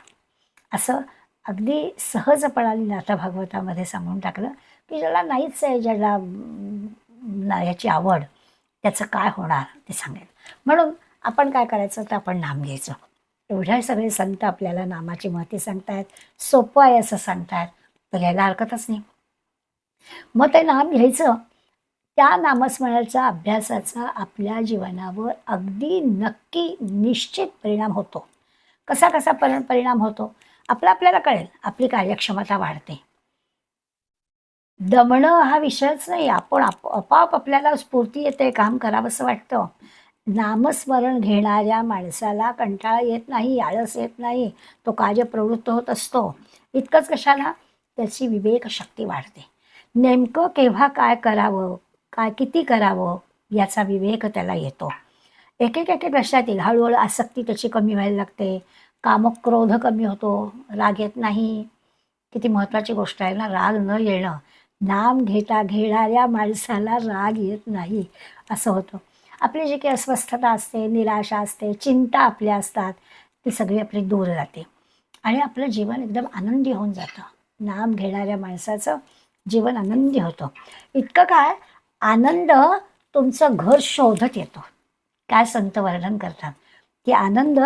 असं अगदी सहजपणाने नाथा भागवतामध्ये सांगून टाकलं, की ज्याला नाहीच आहे, ज्याला याची आवड, त्याचं काय होणार ते सांगेल. म्हणून आपण काय करायचं, तर आपण नाम घ्यायचं. एवढ्या सगळे संत आपल्याला नामाची महती सांगतायत, सोपं आहे असं सांगतायत, तर घ्यायला हरकतच नाही. मग ते नाम घ्यायचं. त्या नामस्मरणाचा अभ्यासाचा आपल्या जीवनावर अगदी नक्की निश्चित परिणाम होतो. कसा कसा परिणाम होतो आपल्याला कळेल. आपली कार्यक्षमता वाढते. दमणं हा विषयच नाही. आपण आपोआप आपल्याला स्फूर्ती येते, काम करावंसं वाटतं. नामस्मरण घेणाऱ्या माणसाला कंटाळा येत नाही, आळस येत नाही. तो कार्यप्रवृत्त होत असतो. इतकंच कशाला, त्याची विवेकशक्ती वाढते. नेमकं केव्हा काय करावं, काय किती करावं याचा विवेक त्याला येतो. एक लक्षात येईल. हळूहळू आसक्ती त्याची कमी व्हायला लागते. कामक्रोध कमी होतो. राग येत नाही. किती महत्त्वाची गोष्ट आहे ना, राग न येणं. नाम घेणाऱ्या माणसाला राग येत नाही असं होतं. आपली जी काही अस्वस्थता असते, निराशा असते, चिंता आपल्या असतात, ती सगळी आपली दूर जाते आणि आपलं जीवन एकदम आनंदी होऊन जातं. नाम घेणाऱ्या माणसाचं जीवन आनंदी होतं. इतकं काय, आनंद तुमचं घर शोधत येतो. काय संत वर्णन करतात की आनंद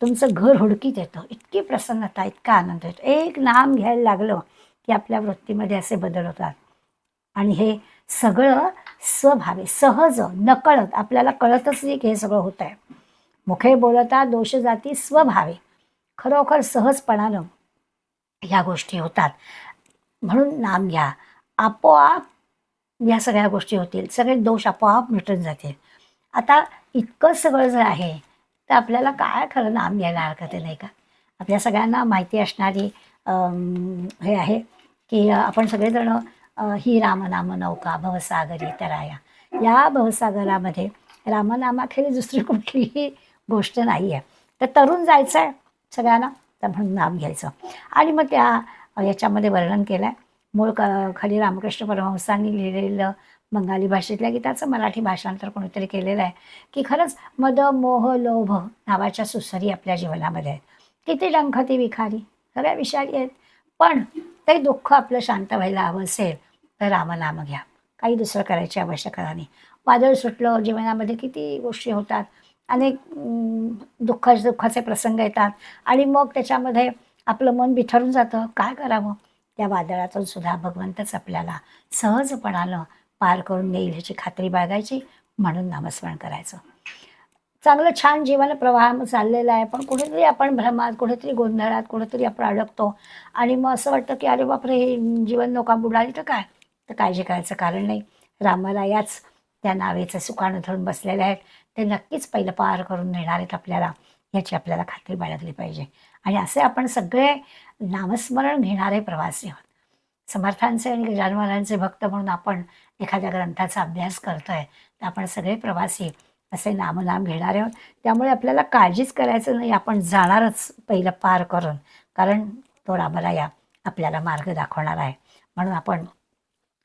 तुमचं घर हुडकीत येतं. इतकी प्रसन्नता, इतका आनंद येतो. एक नाम घ्यायला लागलं की आपल्या वृत्तीमध्ये असे बदल होतात. आणि हे सगळं स्वभावे, सहज, नकळत, आपल्याला कळतच नाही की हे सगळं होत आहे. मुखे बोलता दोष जाती स्वभावे, खरोखर सहजपणानं ह्या गोष्टी होतात. म्हणून नाम घ्या, आपोआप या सगळ्या गोष्टी होतील. सगळे दोष आपोआप मिटून जातील. आता इतकं सगळं जर आहे तर आपल्याला काय खरं नाम घ्यायला हरकत आहे, नाही का? आपल्या सगळ्यांना माहिती असणारी हे आहे की आपण सगळेजण ही रामनाम नौका भवसागरी तराया, या भवसागरामध्ये रामनामाखेरीज दुसरी कुठलीही गोष्ट नाही आहे. तर तरुण जायचं आहे सगळ्यांना, तर म्हणून नाम घ्यायचं. आणि मग त्या याच्यामध्ये वर्णन केलं आहे. मूळ खरी रामकृष्ण परमहंसांनी लिहिलेलं बंगाली भाषेतल्या गीताचं मराठी भाषांतर कोणीतरी केलेलं आहे की खरंच मद मोह लोभ नावाच्या सुसरी आपल्या जीवनामध्ये आहेत. किती डंखती विखारी, सगळ्या विषारी आहेत. पण ते दुःख आपलं शांत व्हायला हवं असेल तर रामनाम घ्या. काही दुसरं करायची आवश्यकता नाही. वादळ सुटलं, जीवनामध्ये किती गोष्टी होतात, अनेक दुःखाचे प्रसंग येतात आणि मग त्याच्यामध्ये आपलं मन बिथरून जातं. काय करावं? त्या वादळातून सुद्धा भगवंतच आपल्याला सहजपणानं पार करून देईल ह्याची खात्री बाळगायची. म्हणून नामस्मरण करायचं. चांगलं छान जीवन प्रवाह चाललेला आहे, पण कुठेतरी आपण भ्रमात, कुठेतरी गोंधळात, कुठेतरी आपण अडकतो आणि मग असं वाटतं की अरे बापरे, हे जीवन नौका बुडाली तर काय? तर काळजी करायचं कारण नाही. रामरायाच त्या नावेचं सुकाणं धरून बसलेले आहेत. ते नक्कीच पहिलं पार करून नेणार आहेत आपल्याला, याची आपल्याला खात्री बाळगली पाहिजे. आणि असे आपण सगळे नामस्मरण घेणारे प्रवासी आहोत. समर्थांचे आणि गजानन महाराजांचे भक्त म्हणून आपण एखाद्या ग्रंथाचा अभ्यास करतोय, तर आपण सगळे प्रवासी असे नामनाम घेणारे आहोत. त्यामुळे आपल्याला काळजीच करायचं नाही, आपण जाणारच पहिलं पार करून. कारण तो रामराया आपल्याला मार्ग दाखवणार आहे. म्हणून आपण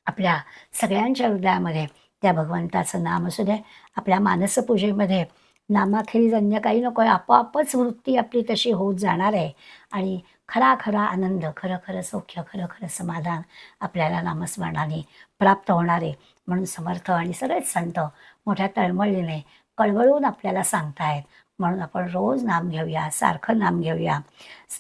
आपल्या सगळ्यांच्या हृदयामध्ये त्या भगवंताचं नाम असू दे. आपल्या मानसपूजेमध्ये नामाखेरीज अन्य काही नको आहे. आपोआपच वृत्ती आपली तशी होत जाणार आहे आणि खरा खरा आनंद, खरं खरं सौख्य, खरं खरं समाधान आपल्याला नामस्मरणाने प्राप्त होणार आहे. म्हणून समर्थ आणि सगळेच संत मोठ्या तळमळीने कळवळून आपल्याला सांगतायत. म्हणून आपण रोज नाम घेऊया, सारखं नाम घेऊया.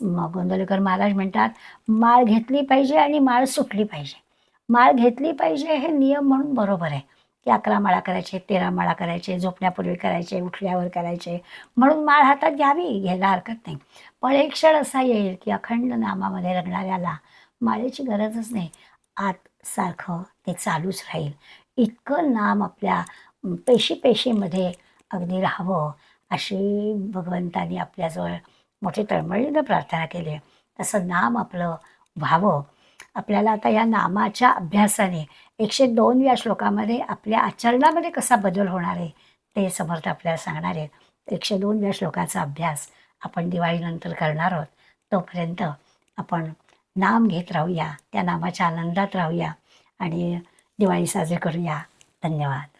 गोंदवलेकर महाराज म्हणतात, माळ घेतली पाहिजे आणि माळ सुटली पाहिजे. माळ घेतली पाहिजे हे नियम म्हणून बरोबर आहे की 11 माळा करायचे, 13 माळा करायचे, झोपण्यापूर्वी करायचे, उठल्यावर करायचे, म्हणून माळ हातात घ्यावी, घ्यायला हरकत नाही. पण एक क्षण असा येईल की अखंड नामामध्ये रंगणाऱ्याला माळेची गरजच नाही. आत सारखं ते चालूच राहील. इतकं नाम आपल्या पेशीमध्ये अगदी राहावं अशी भगवंतानी आपल्याजवळ मोठी तळमळीनं प्रार्थना केली आहे. तसं नाम आपलं व्हावं. आपल्याला आता या नामाच्या अभ्यासाने 102व्या श्लोकामध्ये आपल्या आचरणामध्ये कसा बदल होणार आहे ते समर्थ आपल्याला सांगणार आहेत. 102व्या श्लोकाचा अभ्यास आपण दिवाळीनंतर करणार आहोत. तोपर्यंत आपण नाम घेत राहूया, त्या नामाच्या आनंदात राहूया आणि दिवाळी साजरी करूया. धन्यवाद.